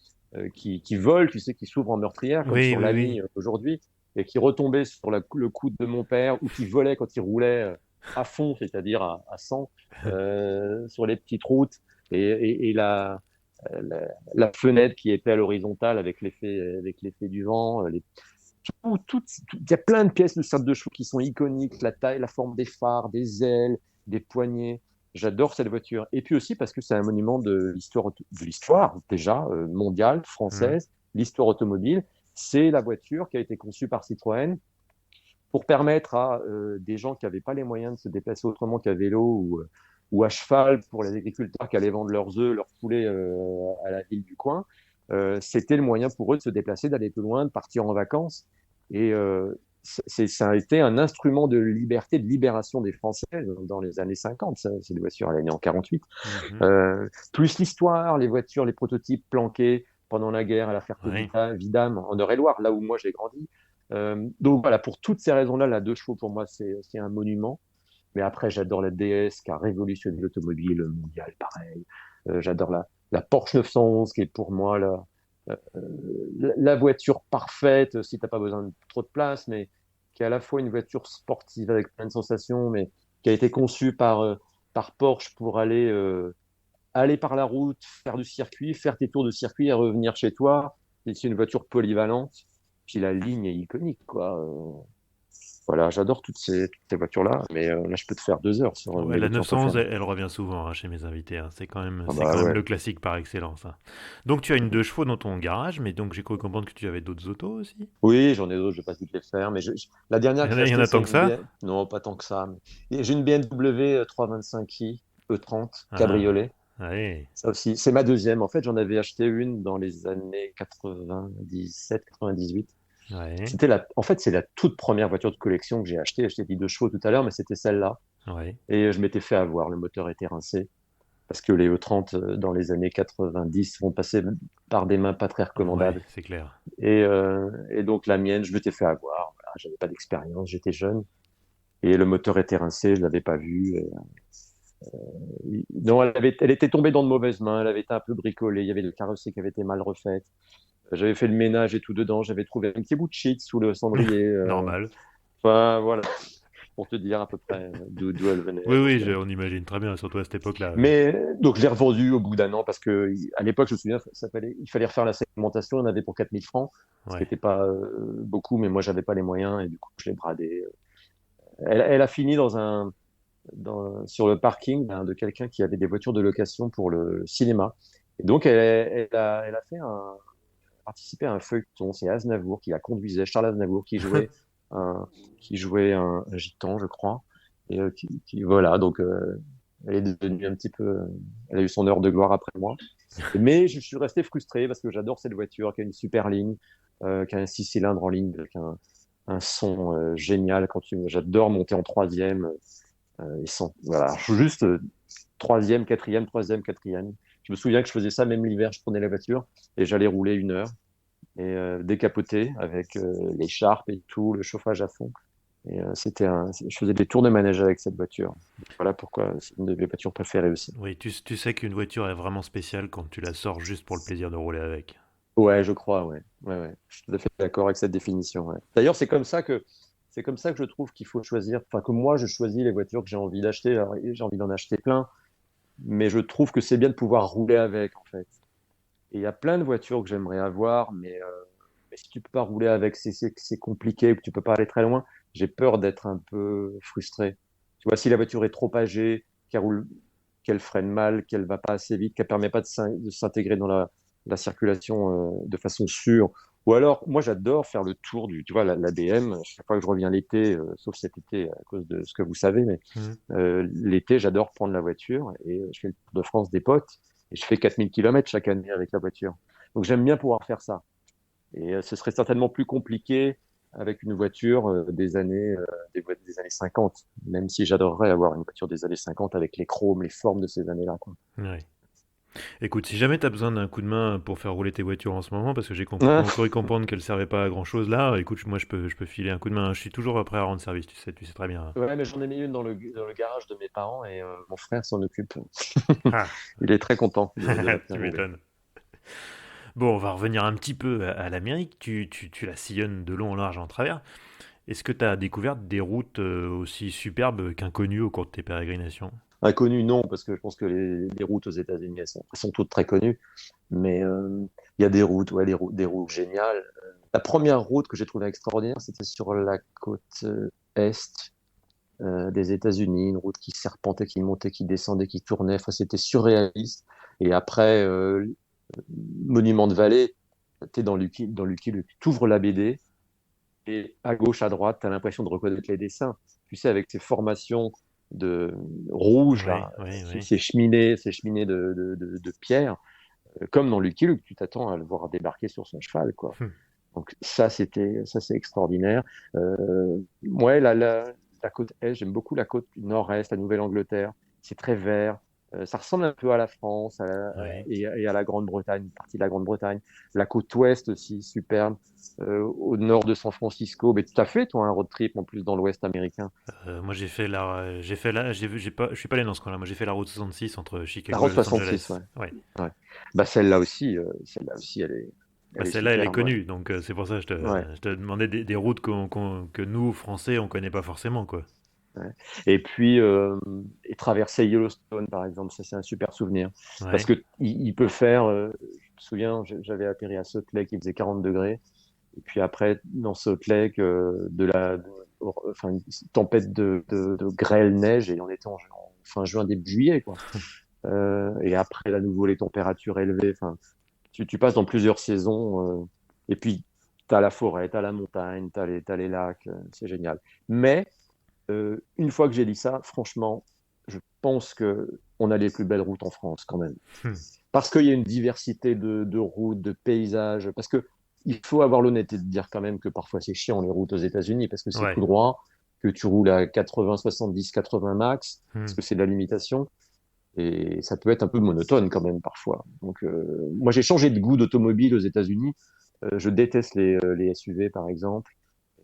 qui volent, tu sais, qui s'ouvrent en meurtrière, comme Oui, sur oui, oui. l'AMI aujourd'hui, et qui retombaient sur le coude de mon père, ou qui volaient quand il roulait à fond, c'est-à-dire à 100, sur les petites routes, et la fenêtre qui était à l'horizontale avec l'effet du vent, il y a plein de pièces de sabre de chevaux qui sont iconiques, la taille, la forme des phares, des ailes, des poignées. J'adore cette voiture. Et puis aussi parce que c'est un monument de l'histoire déjà mondiale, Hmm. française, l'histoire automobile. C'est la voiture qui a été conçue par Citroën pour permettre à des gens qui n'avaient pas les moyens de se déplacer autrement qu'à vélo ou à cheval pour les agriculteurs qui allaient vendre leurs œufs, leurs poulets à la ville du coin. C'était le moyen pour eux de se déplacer, d'aller plus loin, de partir en vacances. Et ça a été un instrument de liberté, de libération des Français dans les années 50. C'est des voitures, elle est née en 48. Mhm. Plus l'histoire, les voitures, les prototypes planqués pendant la guerre à la Ouais. Ferté-Vidame, en Eure-et-Loire, là où moi j'ai grandi. Donc voilà, pour toutes ces raisons-là, la 2 chevaux pour moi c'est un monument. Mais après, j'adore la DS qui a révolutionné l'automobile mondiale, pareil. J'adore la Porsche 911 qui est pour moi la voiture parfaite si t'as pas besoin de trop de place, mais qui est à la fois une voiture sportive avec plein de sensations, mais qui a été conçue par Porsche pour aller par la route, faire du circuit, faire tes tours de circuit et revenir chez toi. C'est une voiture polyvalente. Puis la ligne est iconique, quoi. Voilà, j'adore toutes ces voitures-là, mais là, je peux te faire 2 heures sur Ouais, mes la voitures 911, préférées. elle revient souvent, hein, chez mes invités, hein. Ah C'est bah quand même ouais. le classique par excellence, hein. Donc tu as une 2 chevaux dans ton garage, mais donc j'ai cru comprendre que tu avais d'autres autos aussi? Oui, j'en ai d'autres, je vais pas toutes les faire, mais la dernière que j'ai Il y en achetée, a c'est tant que une ça? Non, pas tant que ça. J'ai une BMW 325i E30 Ah, cabriolet. Ouais, Ça aussi, c'est ma deuxième. En fait, j'en avais acheté une dans les années 97-98. ouais, En fait, c'est la toute première voiture de collection que j'ai achetée. Je t'ai dit 2 chevaux tout à l'heure, mais c'était celle-là. ouais, Et je m'étais fait avoir, le moteur était rincé. Parce que les E30, dans les années 90, vont passer par des mains pas très ouais, recommandables. c'est clair. Et donc la mienne, je m'étais fait avoir. Voilà, j'avais pas d'expérience, j'étais jeune. Et le moteur était rincé, je l'avais pas vu. Non, elle était tombée dans de mauvaises mains, elle avait été un peu bricolée, il y avait le carrossier qui avait été mal refait. J'avais fait le ménage et tout dedans, j'avais trouvé un petit bout de shit sous le cendrier. Normal. Enfin, voilà, pour te dire à peu près d'où elle venait. Oui, oui, Donc, on imagine très bien, surtout à cette époque-là. Ouais. mais donc je l'ai revendu au bout d'un an parce que à l'époque, je me souviens, il fallait refaire la segmentation, on en avait pour 4 000 francs, ce qui Ouais. n'était pas beaucoup, mais moi, j'avais pas les moyens et du coup, je l'ai bradé. Elle a fini sur le parking de quelqu'un qui avait des voitures de location pour le cinéma. Et donc, elle a participé à un feuilleton. C'est Aznavour qui la conduisait, Charles Aznavour, un, qui jouait un gitan, je crois. Et voilà, donc elle est devenue un petit peu. Elle a eu son heure de gloire après moi. Mais je suis resté frustré parce que j'adore cette voiture qui a une super ligne, qui a un 6 cylindres en ligne avec un son génial. J'adore monter en troisième. Voilà, juste troisième, quatrième, troisième, quatrième. Je me souviens que je faisais ça même l'hiver, je prenais la voiture et j'allais rouler 1 heure et décapoter avec l'écharpe et tout, le chauffage à fond. Et je faisais des tours de manège avec cette voiture. Voilà pourquoi c'est une de mes voitures préférées aussi. Oui, tu sais qu'une voiture est vraiment spéciale quand tu la sors juste pour le plaisir de rouler avec. Ouais, je crois, ouais. Ouais, ouais. Je suis tout à fait d'accord avec cette définition. Ouais. D'ailleurs, c'est comme ça que je trouve qu'il faut choisir. Enfin, que moi, je choisis les voitures que j'ai envie d'acheter. Alors, j'ai envie d'en acheter plein, mais je trouve que c'est bien de pouvoir rouler avec, en fait. Et il y a plein de voitures que j'aimerais avoir, mais si tu peux pas rouler avec, c'est compliqué, ou que tu peux pas aller très loin. J'ai peur d'être un peu frustré. Tu vois, si la voiture est trop âgée, qu'elle freine mal, qu'elle va pas assez vite, qu'elle permet pas de s'intégrer dans la circulation de façon sûre. Ou alors, moi, j'adore faire le tour tu vois, la BM. Chaque fois que je reviens l'été, sauf cet été à cause de ce que vous savez, mais Mhm. l'été, j'adore prendre la voiture et je fais le Tour de France des potes et je fais 4 000 kilomètres chaque année avec la voiture. Donc j'aime bien pouvoir faire ça. Et ce serait certainement plus compliqué avec une voiture des années 50, même si j'adorerais avoir une voiture des années 50 avec les chromes, les formes de ces années-là, quoi. Ouais. Écoute, si jamais tu as besoin d'un coup de main pour faire rouler tes voitures en ce moment, parce que Ah, cru comprendre qu'elles servaient pas à grand chose là, écoute, moi je peux filer un coup de main. Je suis toujours prêt à rendre service, tu sais très bien. ouais, mais j'en ai mis une dans le garage de mes parents et mon frère s'en occupe. Ah, Il est très content de la tu faire rouler. m'étonnes. Bon, on va revenir un petit peu à l'Amérique. Tu la sillonnes de long en large en travers. Est-ce que tu as découvert des routes aussi superbes qu'inconnues au cours de tes pérégrinations? Inconnu, non, parce que je pense que les routes aux États-Unis, elles sont toutes très connues. Mais il y a des routes, ouais, des routes géniales. La première route que j'ai trouvée extraordinaire, c'était sur la côte est des États-Unis, une route qui serpentait, qui montait, qui descendait, qui tournait. Enfin, c'était surréaliste. Et après, Monument de Vallée, tu es dans Lucky Luke. Tu ouvres la BD et à gauche, à droite, tu as l'impression de reconnaître les dessins. Tu sais, avec ces formations de rouge, Oui, là, oui, oui. ces cheminées de pierre, comme dans Lucky Luke, tu t'attends à le voir débarquer sur son cheval, quoi. Hum, Donc ça c'est extraordinaire. Ouais, la côte est, j'aime beaucoup la côte nord-est, la Nouvelle-Angleterre. C'est très vert. Ça ressemble un peu à la France oui. et à la Grande-Bretagne, une partie de la Grande-Bretagne. La côte ouest aussi, superbe. Au nord de San Francisco. Mais tu as fait, toi, un road trip en plus dans l'ouest américain. Moi j'ai fait la, j'ai pas, je suis pas allé dans ce coin-là. Moi j'ai fait la route 66 entre La Chicago et route Los 66, Angeles. ouais. Ouais. Ouais. Bah, celle-là aussi, Bah, elle est celle-là, elle est superbe. connue, donc c'est pour ça que Ouais. je te demandais des routes que nous, Français, on connaît pas forcément, quoi. Ouais. Et puis, et traverser Yellowstone, par exemple, ça c'est un super souvenir. Parce Ouais. que il peut faire, je me souviens, j'avais atterri à Salt Lake, il faisait 40 degrés. Et puis après, dans Salt Lake, enfin, une tempête de grêle, neige, et on était en fin juin, début juillet, quoi. Et après, à nouveau, les températures élevées. Enfin, tu passes dans plusieurs saisons, et puis tu as la forêt, tu as la montagne, t'as les lacs, c'est génial. Mais une fois que j'ai dit ça, franchement, je pense que on a les plus belles routes en France quand même. Hmm. Parce qu'il y a une diversité de routes, de paysages. Parce que il faut avoir l'honnêteté de dire quand même que parfois c'est chiant les routes aux États-Unis parce que c'est tout Ouais. droit, que tu roules à 80, 70, 80 max, parce Hmm. que c'est de la limitation. Et ça peut être un peu monotone quand même parfois. Donc, moi, j'ai changé de goût d'automobile aux États-Unis. Je déteste les SUV, par exemple.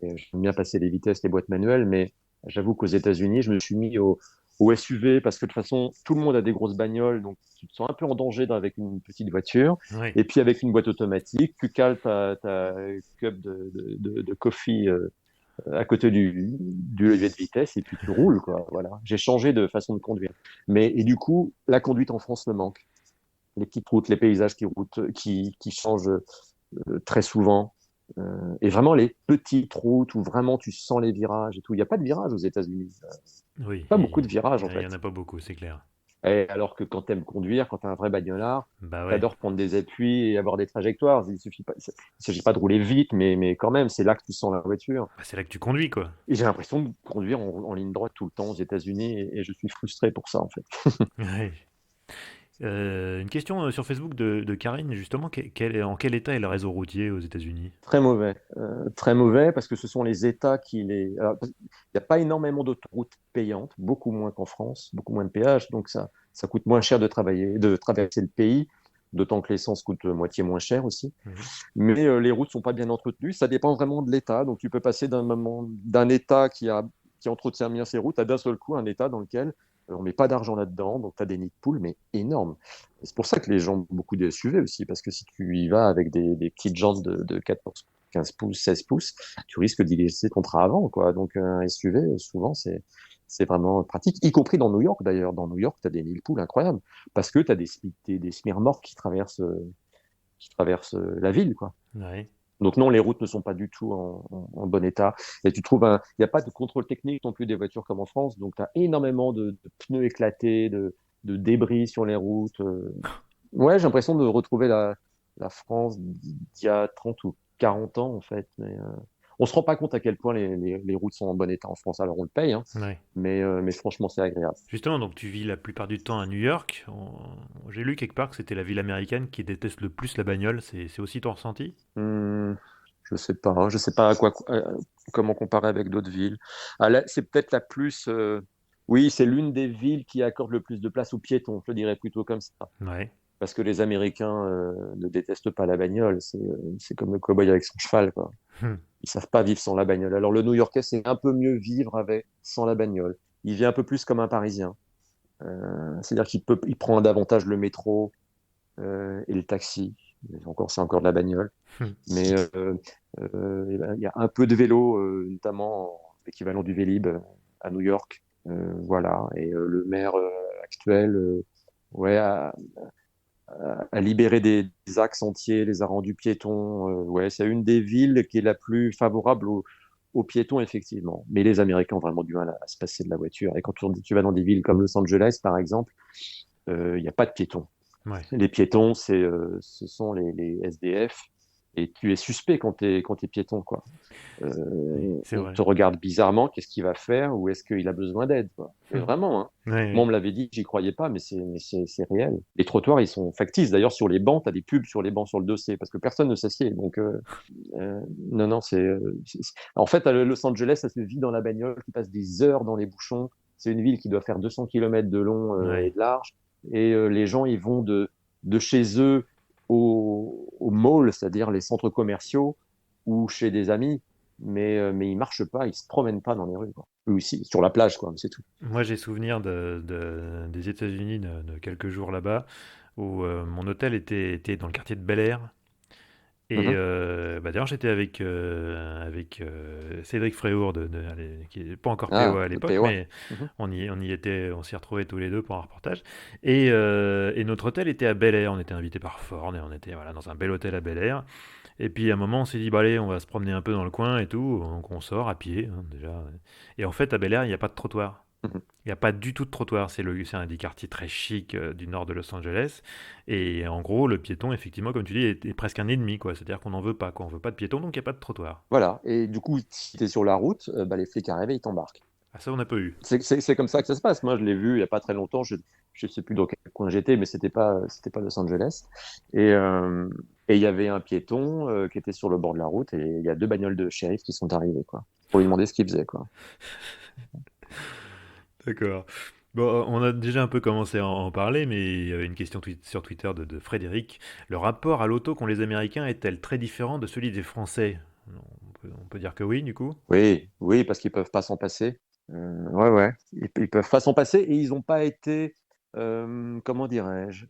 Et j'aime bien passer les vitesses, les boîtes manuelles, mais j'avoue qu'aux États-Unis, je me suis mis au SUV parce que de toute façon, tout le monde a des grosses bagnoles, donc tu te sens un peu en danger avec une petite voiture. Ouais. Et puis avec une boîte automatique, tu cales ta cup de coffee à côté du levier de vitesse et puis tu roules, quoi. Voilà. J'ai changé de façon de conduire. Et du coup, la conduite en France me manque. Les petites routes, les paysages qui changent très souvent. Et vraiment les petites routes où vraiment tu sens les virages et tout. Il n'y a pas de virage aux États-Unis. Oui, Pas beaucoup de virages en il y en fait. a pas beaucoup, c'est clair. Et alors que quand tu aimes conduire, quand tu es un vrai bagnolard, Bah tu ouais. adores prendre des appuis et avoir des trajectoires. Il s'agit pas de rouler vite, mais quand même, c'est là que tu sens la voiture. Bah, c'est là que tu conduis, quoi. Et j'ai l'impression de conduire en ligne droite tout le temps aux États-Unis et je suis frustré pour ça en fait. Ouais. Une question sur Facebook de Karine, justement, en quel état est le réseau routier aux États-Unis? Très mauvais parce que ce sont les États qui les. Alors, il n'y a pas énormément d'autoroutes payantes, beaucoup moins qu'en France, beaucoup moins de péages, donc ça coûte moins cher de traverser le pays, d'autant que l'essence coûte moitié moins cher aussi. Mhm. Mais les routes sont pas bien entretenues, ça dépend vraiment de l'État, donc tu peux passer d'un État qui entretient bien ses routes à d'un seul coup un État dans lequel on met pas d'argent là-dedans, donc tu as des nids de poules, mais énormes. Et c'est pour ça que les gens ont beaucoup de SUV aussi, parce que si tu y vas avec des petites jantes de 14, 15 pouces, 16 pouces, tu risques d'y laisser ton train avant, quoi. Donc un SUV, souvent, c'est vraiment pratique, y compris dans New York d'ailleurs. Dans New York, tu as des nids de poules incroyables, parce que tu as des smirmorques qui traversent la ville, quoi. Ouais. Donc non, les routes ne sont pas du tout en bon état. Et tu trouves il n'y a pas de contrôle technique non plus des voitures comme en France. Donc tu as énormément de pneus éclatés, de débris sur les routes. Ouais, j'ai l'impression de retrouver la France d'il y a 30 ou 40 ans en fait. Mais on se rend pas compte à quel point les routes sont en bon état en France. Alors on le paye, hein, Ouais. mais franchement c'est agréable. Justement, donc tu vis la plupart du temps à New York. J'ai lu quelque part que c'était la ville américaine qui déteste le plus la bagnole. C'est aussi ton ressenti? Hum, je sais pas, hein. Je sais pas comment comparer avec d'autres villes. C'est peut-être la plus. Oui, c'est l'une des villes qui accorde le plus de place aux piétons. Je le dirais plutôt comme ça, Ouais. parce que les Américains ne détestent pas la bagnole. C'est comme le cow-boy avec son cheval, quoi. Hmm. Ils savent pas vivre sans la bagnole. Alors le New-Yorkais, c'est un peu mieux vivre avec sans la bagnole. Il vit un peu plus comme un Parisien. C'est-à-dire il prend davantage le métro et le taxi. C'est encore de la bagnole. Hmm. Mais eh ben, il y a un peu de vélo, notamment l'équivalent du Vélib à New York. Voilà. Et le maire actuel ouais, a libéré des axes entiers, les a rendus piétons. Ouais, c'est une des villes qui est la plus favorable aux piétons, effectivement. Mais les Américains ont vraiment du mal à se passer de la voiture. Et quand tu vas dans des villes comme Los Angeles, par exemple, il n'y a pas de piétons. Ouais. Les piétons, ce sont les SDF. Et tu es suspect quand t'es piéton, quoi. Oui, c'est On vrai. te regarde bizarrement, qu'est-ce qu'il va faire ou est-ce qu'il a besoin d'aide, quoi. Mais Hmm. vraiment, hein. Ouais, Moi, on ouais. me l'avait dit, j'y croyais pas, mais c'est réel. Les trottoirs, ils sont factices. D'ailleurs, sur les bancs, tu as des pubs sur les bancs sur le dossier parce que personne ne s'assied. Donc, non, non, en fait, à Los Angeles, ça se vit dans la bagnole, qui passe des heures dans les bouchons. C'est une ville qui doit faire 200 kilomètres de long et Ouais. de large. Et les gens, ils vont de chez eux au mall, c'est-à-dire les centres commerciaux, ou chez des amis, mais ils marchent pas, ils se promènent pas dans les rues, quoi. Eux aussi, sur la plage, quoi, c'est tout. Moi, j'ai souvenir des États-Unis, de quelques jours là-bas, où mon hôtel était dans le quartier de Bel Air. Et Mhm. bah, d'ailleurs, j'étais avec Cédric Fréour, qui n'est pas encore PO Ah, à le l'époque, POA. mais Mhm. on y était, on s'y retrouvait tous les deux pour un reportage. Et notre hôtel était à Bel Air. On était invité par Ford et on était voilà, dans un bel hôtel à Bel Air. Et puis à un moment, on s'est dit, bah allez, on va se promener un peu dans le coin et tout. Donc on sort à pied, hein, déjà. Et en fait, à Bel Air, il n'y a pas de trottoir. Mhm. Il n'y a pas du tout de trottoir. C'est un des quartiers très chics du nord de Los Angeles. Et en gros, le piéton, effectivement, comme tu dis, est presque un ennemi, quoi. C'est-à-dire qu'on n'en veut pas, quoi. On veut pas de piéton, donc il n'y a pas de trottoir. Voilà. Et du coup, si tu es sur la route, bah, les flics arrivent et ils t'embarquent. Ah, ça, on n'a pas eu. C'est comme ça que ça se passe. Moi, je l'ai vu il n'y a pas très longtemps. Je sais plus dans quel coin j'étais, mais c'était pas Los Angeles. Et et il y avait un piéton qui était sur le bord de la route et il y a deux bagnoles de shérif qui sont arrivées, quoi, pour lui demander ce qu'il faisait, quoi. D'accord. Bon, on a déjà un peu commencé à en parler, mais il y avait une question sur Twitter de Frédéric. Le rapport à l'auto qu'ont les Américains est-elle très différent de celui des Français? On peut dire que oui, du coup. Oui, oui, parce qu'ils peuvent pas s'en passer. Ouais, ouais. Ils peuvent pas s'en passer et ils n'ont pas été, comment dirais-je,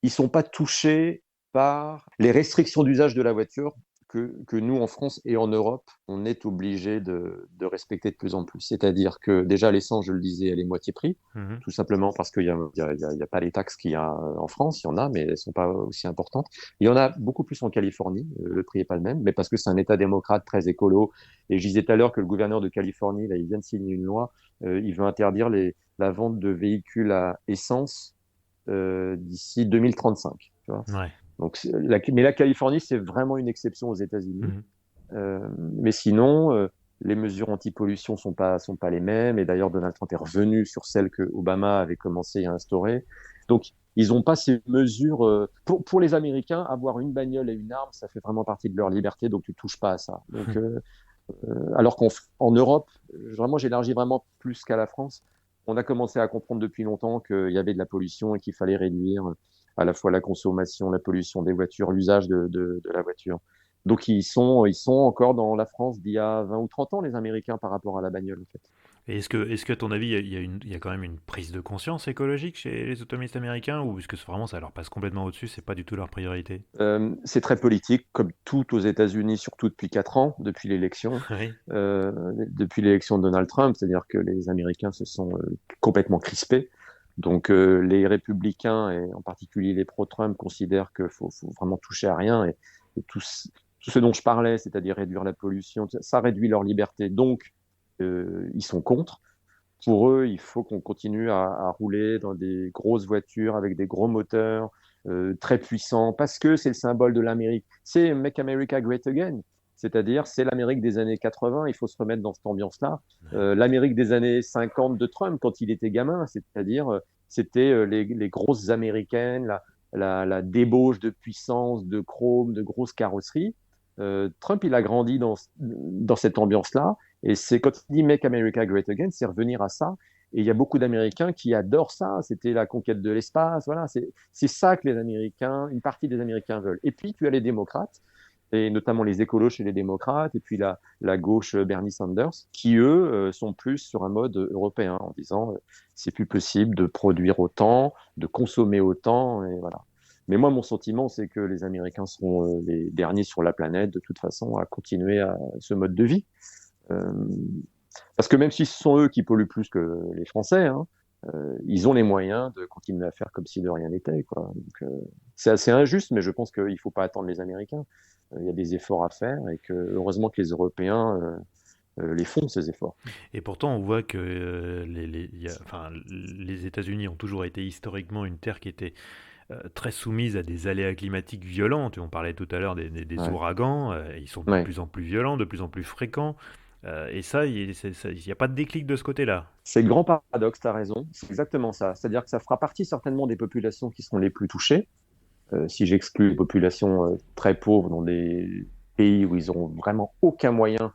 ils sont pas touchés par les restrictions d'usage de la voiture que nous, en France et en Europe, on est obligés de respecter de plus en plus. C'est-à-dire que déjà, l'essence, je le disais, elle est moitié prix, Mhm. tout simplement parce qu'il y a pas les taxes qu'il y a en France, il y en a, mais elles sont pas aussi importantes. Il y en a beaucoup plus en Californie, le prix est pas le même, mais parce que c'est un État démocrate très écolo. Et je disais tout à l'heure que le gouverneur de Californie, là, il vient de signer une loi, il veut interdire la vente de véhicules à essence d'ici 2035. Tu vois. Ouais. Donc, mais la Californie, c'est vraiment une exception aux États-Unis. Mhm. Mais sinon, les mesures anti-pollution sont pas les mêmes. Et d'ailleurs, Donald Trump est revenu sur celles que Obama avait commencé à instaurer. Donc, ils n'ont pas ces mesures. Pour les Américains, avoir une bagnole et une arme, ça fait vraiment partie de leur liberté. Donc, tu touches pas à ça. Donc, alors qu'en Europe, vraiment, j'élargis vraiment plus qu'à la France. On a commencé à comprendre depuis longtemps qu'il y avait de la pollution et qu'il fallait réduire à la fois la consommation, la pollution des voitures, l'usage de la voiture. Donc ils sont encore dans la France d'il y a 20 ou 30 ans, les Américains, par rapport à la bagnole, en fait. Et est-ce que, à ton avis, il y a quand même une prise de conscience écologique chez les automobilistes américains ou est-ce que vraiment ça leur passe complètement au-dessus, c'est pas du tout leur priorité? C'est très politique, comme tout aux États-Unis, surtout depuis 4 ans, Oui. depuis l'élection de Donald Trump, c'est-à-dire que les Américains se sont complètement crispés. Donc les républicains, et en particulier les pro-Trump, considèrent qu'il faut vraiment toucher à rien. Et tout ce dont je parlais, c'est-à-dire réduire la pollution, ça réduit leur liberté. Donc, ils sont contre. Pour eux, il faut qu'on continue à rouler dans des grosses voitures avec des gros moteurs très puissants parce que c'est le symbole de l'Amérique. C'est Make America Great Again. C'est-à-dire, c'est l'Amérique des années 80, il faut se remettre dans cette ambiance-là. L'Amérique des années 50 de Trump, quand il était gamin, c'est-à-dire, c'était les grosses américaines, la débauche de puissance, de chrome, de grosses carrosseries. Trump, il a grandi dans cette ambiance-là. Et c'est quand il dit Make America Great Again, c'est revenir à ça. Et il y a beaucoup d'Américains qui adorent ça. C'était la conquête de l'espace. Voilà, c'est ça que les Américains, une partie des Américains veulent. Et puis, tu as les démocrates, et notamment les écolos chez les démocrates, et puis la gauche Bernie Sanders, qui, eux, sont plus sur un mode européen, en disant c'est plus possible de produire autant, de consommer autant, et voilà. Mais moi, mon sentiment, c'est que les Américains seront les derniers sur la planète, de toute façon, à continuer à ce mode de vie. Euh, Parce que même si ce sont eux qui polluent plus que les Français, hein, ils ont les moyens de continuer à faire comme si de rien n'était, quoi. Donc, c'est assez injuste, mais je pense qu'il ne faut pas attendre les Américains. Il y a des efforts à faire et que heureusement que les Européens les font, ces efforts. Et pourtant, on voit que enfin, les États-Unis ont toujours été historiquement une terre qui était très soumise à des aléas climatiques violents. On parlait tout à l'heure des Ouais. ouragans, ils sont de Ouais. plus en plus violents, de plus en plus fréquents. Et ça, il n'y a pas de déclic de ce côté-là. C'est le grand paradoxe, tu as raison. C'est exactement ça. C'est-à-dire que ça fera partie certainement des populations qui seront les plus touchées. Si j'exclus les populations très pauvres dans des pays où ils n'auront vraiment aucun moyen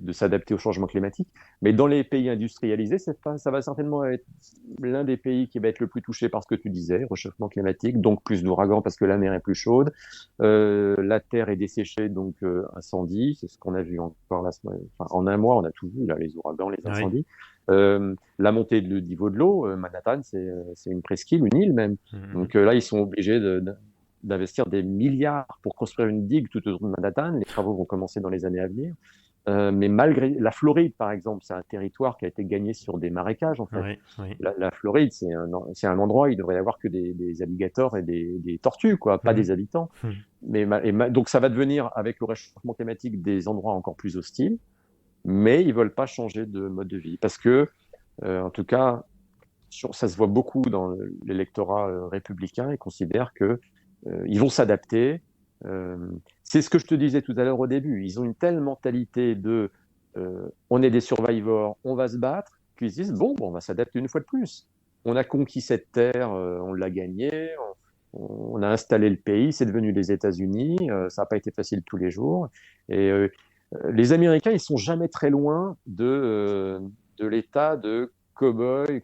de s'adapter au changement climatique. Mais dans les pays industrialisés, ça va certainement être l'un des pays qui va être le plus touché par ce que tu disais, réchauffement climatique, donc plus d'ouragans parce que la mer est plus chaude, la terre est desséchée, donc incendie, c'est ce qu'on a vu encore la semaine, enfin, en un mois, on a tout vu, là, les ouragans, les Oui. incendies. La montée du niveau de l'eau, Manhattan, c'est une presqu'île, une île même. Mhm. Donc là, ils sont obligés d'investir des milliards pour construire une digue tout autour de Manhattan. Les travaux vont commencer dans les années à venir. Mais malgré la Floride, par exemple, c'est un territoire qui a été gagné sur des marécages, en fait. Oui, oui. La Floride, c'est un endroit où il devrait y avoir que des alligators et des tortues, quoi, pas Mhm. des habitants. Mhm. Donc ça va devenir, avec le réchauffement climatique, des endroits encore plus hostiles, mais ils veulent pas changer de mode de vie. Parce que, en tout cas, ça se voit beaucoup dans l'électorat républicain, ils considèrent que ils vont s'adapter. Euh, c'est ce que je te disais tout à l'heure au début. Ils ont une telle mentalité de on est des survivors, on va se battre, puis ils se disent, bon, on va s'adapter une fois de plus. On a conquis cette terre, on l'a gagnée, on a installé le pays, c'est devenu les États-Unis, ça n'a pas été facile tous les jours. Et les Américains, ils sont jamais très loin de l'état de cow-boy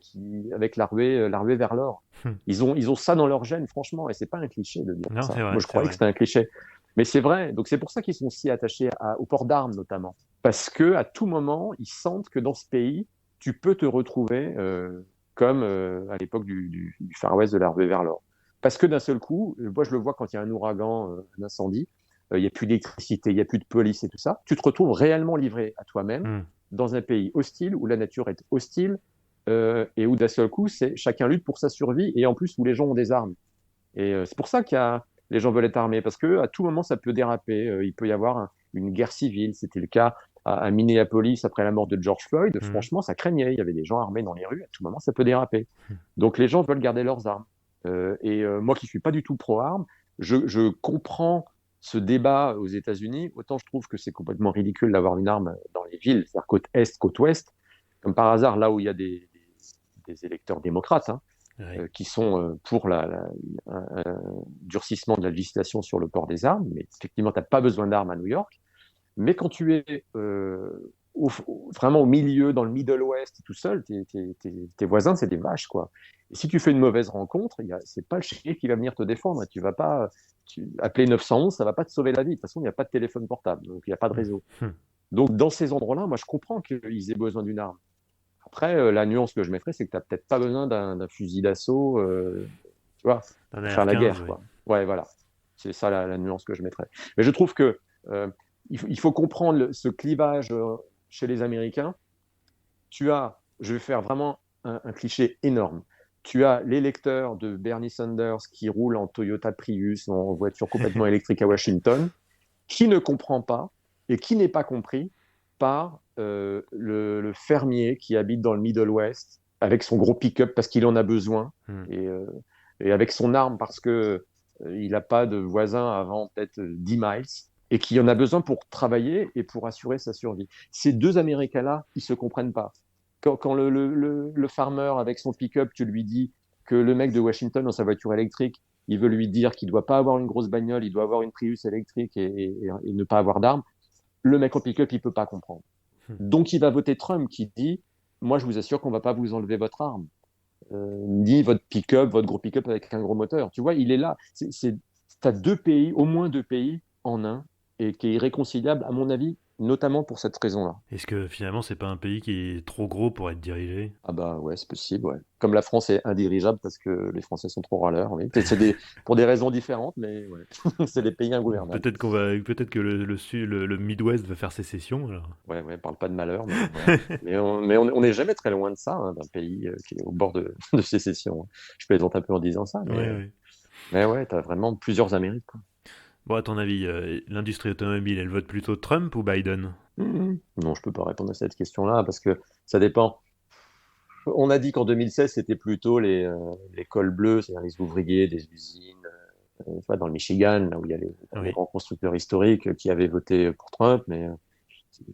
avec la ruée vers l'or. Hmm. Ils ont ça dans leur gène, franchement, et c'est pas un cliché de dire Non, c'est ça. vrai, Moi, je c'est croyais que vrai. c'était un cliché. Mais c'est vrai, donc c'est pour ça qu'ils sont si attachés au port d'armes, notamment. Parce que à tout moment, ils sentent que dans ce pays, tu peux te retrouver comme à l'époque du Far West de la ruée vers l'or. Parce que d'un seul coup, moi je le vois quand il y a un ouragan, un incendie, il n'y a plus d'électricité, il n'y a plus de police et tout ça, tu te retrouves réellement livré à toi-même Hmm. dans un pays hostile, où la nature est hostile, et où d'un seul coup, chacun lutte pour sa survie, et en plus où les gens ont des armes. Et c'est pour ça les gens veulent être armés, parce que à tout moment, ça peut déraper. Il peut y avoir une guerre civile. C'était le cas à Minneapolis après la mort de George Floyd. Hmm. Franchement, ça craignait. Il y avait des gens armés dans les rues. À tout moment, ça peut déraper. Donc les gens veulent garder leurs armes. Moi qui suis pas du tout pro-armes, je comprends ce débat aux États-Unis. Autant je trouve que c'est complètement ridicule d'avoir une arme dans les villes, c'est-à-dire côte est, côte ouest, comme par hasard là où il y a des électeurs démocrates, hein, Ouais. qui sont pour un durcissement de la législation sur le port des armes. Mais effectivement, tu n'as pas besoin d'armes à New York. Mais quand tu es vraiment au milieu, dans le Middle West, tout seul, tes voisins, c'est des vaches, quoi. Et si tu fais une mauvaise rencontre, c'est pas le shérif qui va venir te défendre. Tu vas pas appeler 911, ça va pas te sauver la vie. De toute façon, il n'y a pas de téléphone portable, donc il n'y a pas de Hmm. réseau. Hmm. Donc dans ces endroits-là, moi je comprends qu'ils aient besoin d'une arme. Après, la nuance que je mettrais, c'est que tu n'as peut-être pas besoin d'un fusil d'assaut, tu vois, Un pour faire la AR-15, guerre, oui. quoi. Ouais, voilà. C'est ça la nuance que je mettrais. Mais je trouve que il faut comprendre ce clivage chez les Américains. Je vais faire vraiment un cliché énorme. Tu as l'électeur de Bernie Sanders qui roule en Toyota Prius, en voiture complètement électrique à Washington, qui ne comprend pas et qui n'est pas compris par le fermier qui habite dans le Middle West avec son gros pick-up parce qu'il en a besoin Hmm. et, euh, et avec son arme parce que il n'a pas de voisin avant peut-être 10 miles et qui en a besoin pour travailler et pour assurer sa survie. Ces deux Américains-là, ils se comprennent pas. Quand le farmer avec son pick-up, tu lui dis que le mec de Washington dans sa voiture électrique, il veut lui dire qu'il ne doit pas avoir une grosse bagnole, il doit avoir une Prius électrique et ne pas avoir d'armes, le mec en pick-up, il ne peut pas comprendre. Hmm. Donc il va voter Trump qui dit, moi je vous assure qu'on ne va pas vous enlever votre arme, ni votre pick-up, votre gros pick-up avec un gros moteur. Tu vois, il est là. Tu as deux pays, au moins deux pays en un, et qui est irréconciliable, à mon avis, notamment pour cette raison-là. Est-ce que finalement, c'est pas un pays qui est trop gros pour être dirigé? Ah bah ouais, c'est possible, ouais. Comme la France est indirigeable parce que les Français sont trop râleurs, oui. Pour des raisons différentes, mais ouais. C'est des pays ingouvernables. Peut-être que le Midwest va faire sécession, alors. Ouais, ouais, parle pas de malheur, mais voilà. On n'est jamais très loin de ça, hein, d'un pays qui est au bord de sécession, hein. Je plaisante un peu en disant ça, Ouais, ouais. mais ouais, t'as vraiment plusieurs Amériques, quoi. Bon, à ton avis, l'industrie automobile, elle vote plutôt Trump ou Biden? Non, je peux pas répondre à cette question-là parce que ça dépend. On a dit qu'en 2016, c'était plutôt les cols bleus, c'est-à-dire les ouvriers des usines, dans le Michigan, là où il y a les Oui. grands constructeurs historiques qui avaient voté pour Trump, mais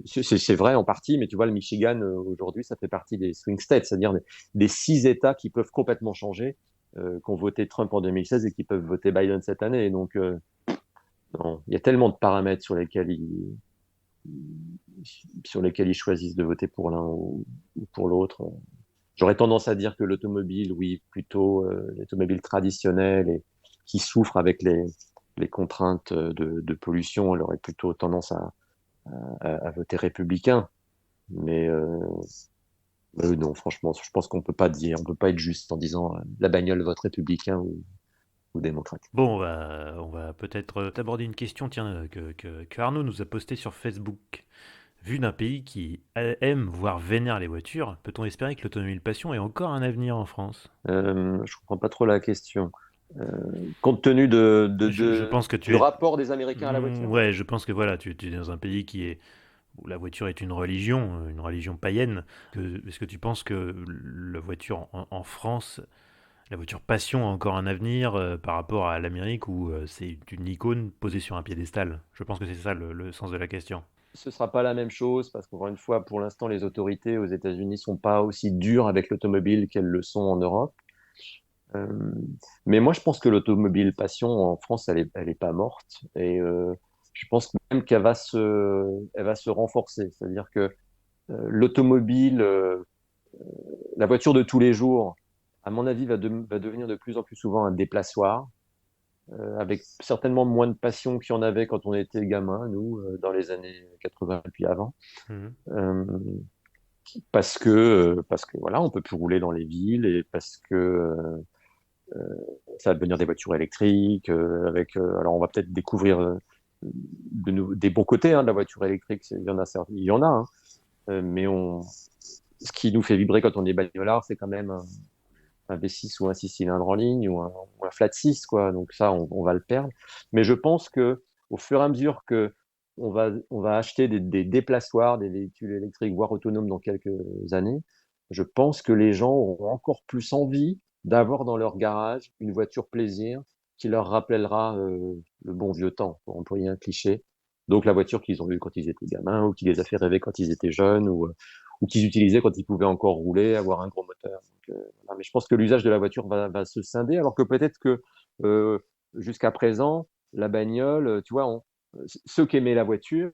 c'est vrai en partie, mais tu vois, le Michigan, aujourd'hui, ça fait partie des swing states, c'est-à-dire des 6 États qui peuvent complètement changer, qui ont voté Trump en 2016 et qui peuvent voter Biden cette année. Donc, non, il y a tellement de paramètres sur lesquels ils choisissent de voter pour l'un ou pour l'autre. J'aurais tendance à dire que l'automobile, oui, plutôt l'automobile traditionnelle et qui souffre avec les contraintes de pollution, elle aurait plutôt tendance à voter républicain. Mais non, franchement, je pense qu'on peut pas dire, on peut pas être juste en disant la bagnole vote républicain ou démocrate. Bon, on va peut-être aborder une question tiens, que Arnaud nous a postée sur Facebook. Vu d'un pays qui aime, voire vénère les voitures, peut-on espérer que l'automobile passion ait encore un avenir en France? Je comprends pas trop la question. Euh, Compte tenu Je pense que tu du es... rapport des Américains à la voiture? Ouais, je pense que voilà, tu es dans un pays où la voiture est une religion païenne. Est-ce que tu penses que la voiture en France, la voiture passion a encore un avenir par rapport à l'Amérique où c'est une icône posée sur un piédestal? Je pense que c'est ça le sens de la question. ce sera pas la même chose parce qu'encore une fois, pour l'instant, les autorités aux États-Unis sont pas aussi dures avec l'automobile qu'elles le sont en Europe. Euh, mais moi, je pense que l'automobile passion en France, elle est pas morte. Et je pense même elle va se renforcer. C'est-à-dire que l'automobile, la voiture de tous les jours, à mon avis, va devenir de plus en plus souvent un déplaçoire, avec certainement moins de passion qu'il y en avait quand on était gamin, nous, dans les années 80 et puis avant. Mhm. Euh, parce que voilà, on peut plus rouler dans les villes et parce que ça va devenir des voitures électriques. Alors, on va peut-être découvrir des bons côtés de la voiture électrique. Il y en a, hein. Mais ce qui nous fait vibrer quand on est bagnolard, c'est quand même un V6 ou un 6 cylindres en ligne ou un flat 6, quoi. Donc ça, on va le perdre. Mais je pense que au fur et à mesure que on va acheter des déplaçoires, des véhicules électriques, voire autonomes dans quelques années, je pense que les gens auront encore plus envie d'avoir dans leur garage une voiture plaisir qui leur rappellera le bon vieux temps, pour employer un cliché. Donc la voiture qu'ils ont eue quand ils étaient gamins, ou qui les a fait rêver quand ils étaient jeunes, ou qu'ils utilisaient quand ils pouvaient encore rouler, avoir un gros moteur. Donc, voilà. Mais je pense que l'usage de la voiture va se scinder, alors que peut-être que euh, jusqu'à présent, la bagnole, tu vois, ceux qui aimaient la voiture,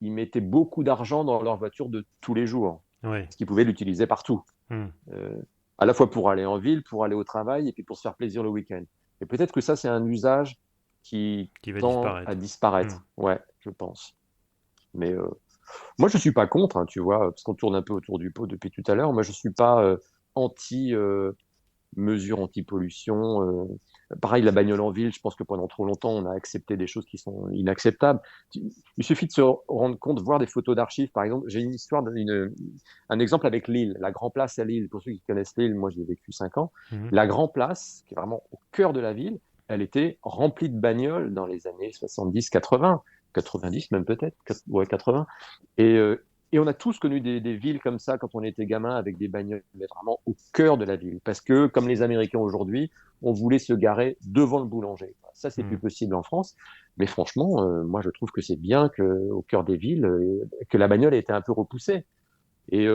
ils mettaient beaucoup d'argent dans leur voiture de tous les jours, Ouais. parce qu'ils pouvaient l'utiliser partout, Mhm. euh, à la fois pour aller en ville, pour aller au travail, et puis pour se faire plaisir le week-end. Et peut-être que ça, c'est un usage qui Qui va tend à disparaître. Mhm. disparaître. Ouais, je pense. Mais moi, je suis pas contre, hein, tu vois, parce qu'on tourne un peu autour du pot depuis tout à l'heure. Moi, je suis pas anti mesures anti-pollution. Pareil, la bagnole en ville, je pense que pendant trop longtemps, on a accepté des choses qui sont inacceptables. Il suffit de se rendre compte, voir des photos d'archives. Par exemple, j'ai une histoire, un exemple avec Lille, la Grand Place à Lille. Pour ceux qui connaissent Lille, moi, j'y ai vécu 5 ans. Mhm. La Grand Place, qui est vraiment au cœur de la ville, elle était remplie de bagnoles dans les années 70, 80, 90 même peut-être, ouais, 80. Et, euh, et on a tous connu des villes comme ça quand on était gamin avec des bagnoles, mais vraiment au cœur de la ville. Parce que, comme les Américains aujourd'hui, on voulait se garer devant le boulanger. Ça, c'est plus Mhm. possible en France. Mais franchement, moi, je trouve que c'est bien qu'au cœur des villes, que la bagnole ait été un peu repoussée. Et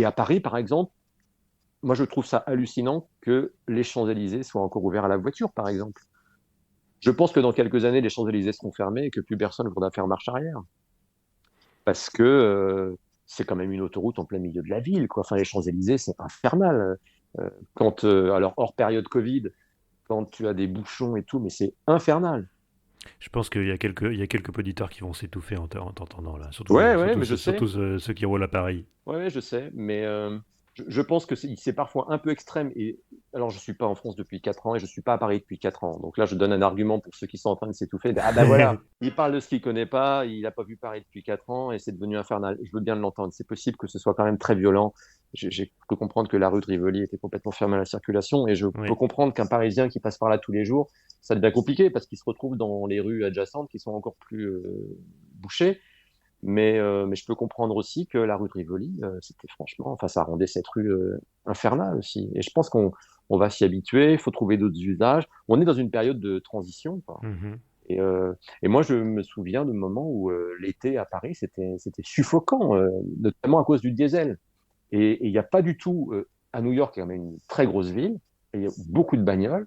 à Paris, par exemple, moi, je trouve ça hallucinant que les Champs-Élysées soient encore ouverts à la voiture, par exemple. Je pense que dans quelques années, les Champs-Élysées seront fermés et que plus personne ne voudra faire marche arrière. Parce que c'est quand même une autoroute en plein milieu de la ville, quoi. Enfin, les Champs-Élysées, c'est infernal. Alors hors période Covid, quand tu as des bouchons et tout, mais c'est infernal. Je pense qu'il y a quelques auditeurs qui vont s'étouffer en t'entendant là. Ouais, ouais, mais je Surtout sais. ceux qui roulent à Paris. Ouais, ouais, je sais, mais je pense que c'est parfois un peu extrême. Et alors, je suis pas en France depuis 4 ans et je suis pas à Paris depuis 4 ans. Donc là, je donne un argument pour ceux qui sont en train de s'étouffer. Ah ben voilà, il parle de ce qu'il connaît pas, il n'a pas vu Paris depuis 4 ans et c'est devenu infernal. Je veux bien l'entendre. C'est possible que ce soit quand même très violent. J'ai pu comprendre que la rue de Rivoli était complètement fermée à la circulation et je peux Oui. comprendre qu'un Parisien qui passe par là tous les jours, ça devient compliqué parce qu'il se retrouve dans les rues adjacentes qui sont encore plus bouchées. Mais je peux comprendre aussi que la rue de Rivoli, c'était franchement, enfin, ça rendait cette rue infernale aussi. Et je pense qu'on va s'y habituer, il faut trouver d'autres usages. On est dans une période de transition, quoi. Mhm. Et, euh, et moi, je me souviens de moments où l'été à Paris, c'était suffocant, notamment à cause du diesel. Et il n'y a pas du tout, à New York, qui est quand même une très grosse ville, et il y a beaucoup de bagnoles.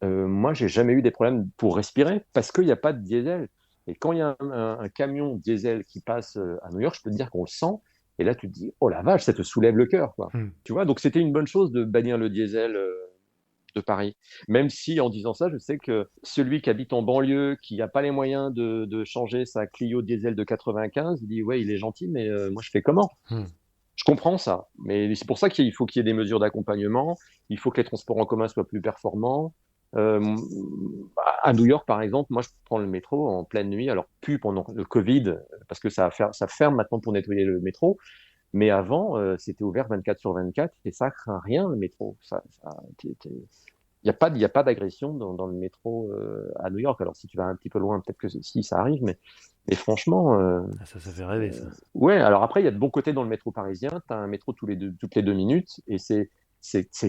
Moi, j'ai jamais eu des problèmes pour respirer parce qu'il n'y a pas de diesel. Et quand il y a un camion diesel qui passe à New York, je peux te dire qu'on le sent. Et là, tu te dis, oh la vache, ça te soulève le cœur, quoi. Mhm. Tu vois, donc c'était une bonne chose de bannir le diesel de Paris. Même si, en disant ça, je sais que celui qui habite en banlieue, qui n'a pas les moyens de changer sa Clio diesel de 95, il dit, ouais, il est gentil, mais moi, je fais comment? Mhm. Je comprends ça, mais c'est pour ça qu'il faut qu'il y ait des mesures d'accompagnement. Il faut que les transports en commun soient plus performants. Euh, à New York, par exemple, moi, je prends le métro en pleine nuit. Alors, plus pendant le Covid, parce que ça ferme maintenant pour nettoyer le métro. Mais avant, c'était ouvert 24 sur 24 et ça craint rien, le métro. Il y a pas d'agression dans le métro à New York. Alors, si tu vas un petit peu loin, peut-être que si ça arrive, mais franchement, Ah, ça fait rêver ça. ouais, alors après, il y a de bons côtés dans le métro parisien. Tu as un métro toutes les 2 minutes et c'est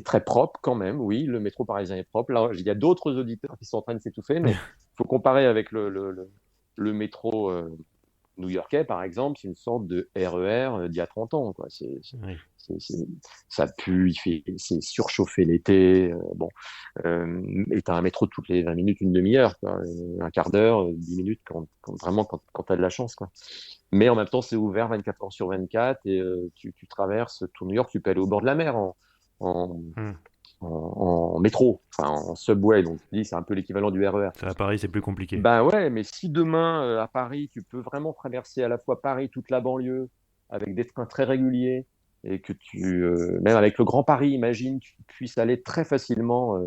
très propre quand même. Oui, le métro parisien est propre. Là, il y a d'autres auditeurs qui sont en train de s'étouffer, mais il faut comparer avec le métro. new-yorkais, par exemple, c'est une sorte de RER d'il y a 30 ans, quoi. Oui. Ça pue, c'est surchauffé l'été. Bon, et t'as un métro toutes les 20 minutes, une demi-heure, quoi, un quart d'heure, 10 minutes, vraiment quand t'as de la chance, quoi. Mais en même temps, c'est ouvert 24 heures sur 24 et tu traverses tout New York, tu peux aller au bord de la mer en, Hmm. en métro, enfin en subway. Donc, je dis, c'est un peu l'équivalent du RER. Ça à Paris, c'est plus compliqué. Ben ouais, mais si demain, à Paris, tu peux vraiment traverser à la fois Paris, toute la banlieue, avec des trains très réguliers, et que même avec le Grand Paris, imagine, tu puisses aller très facilement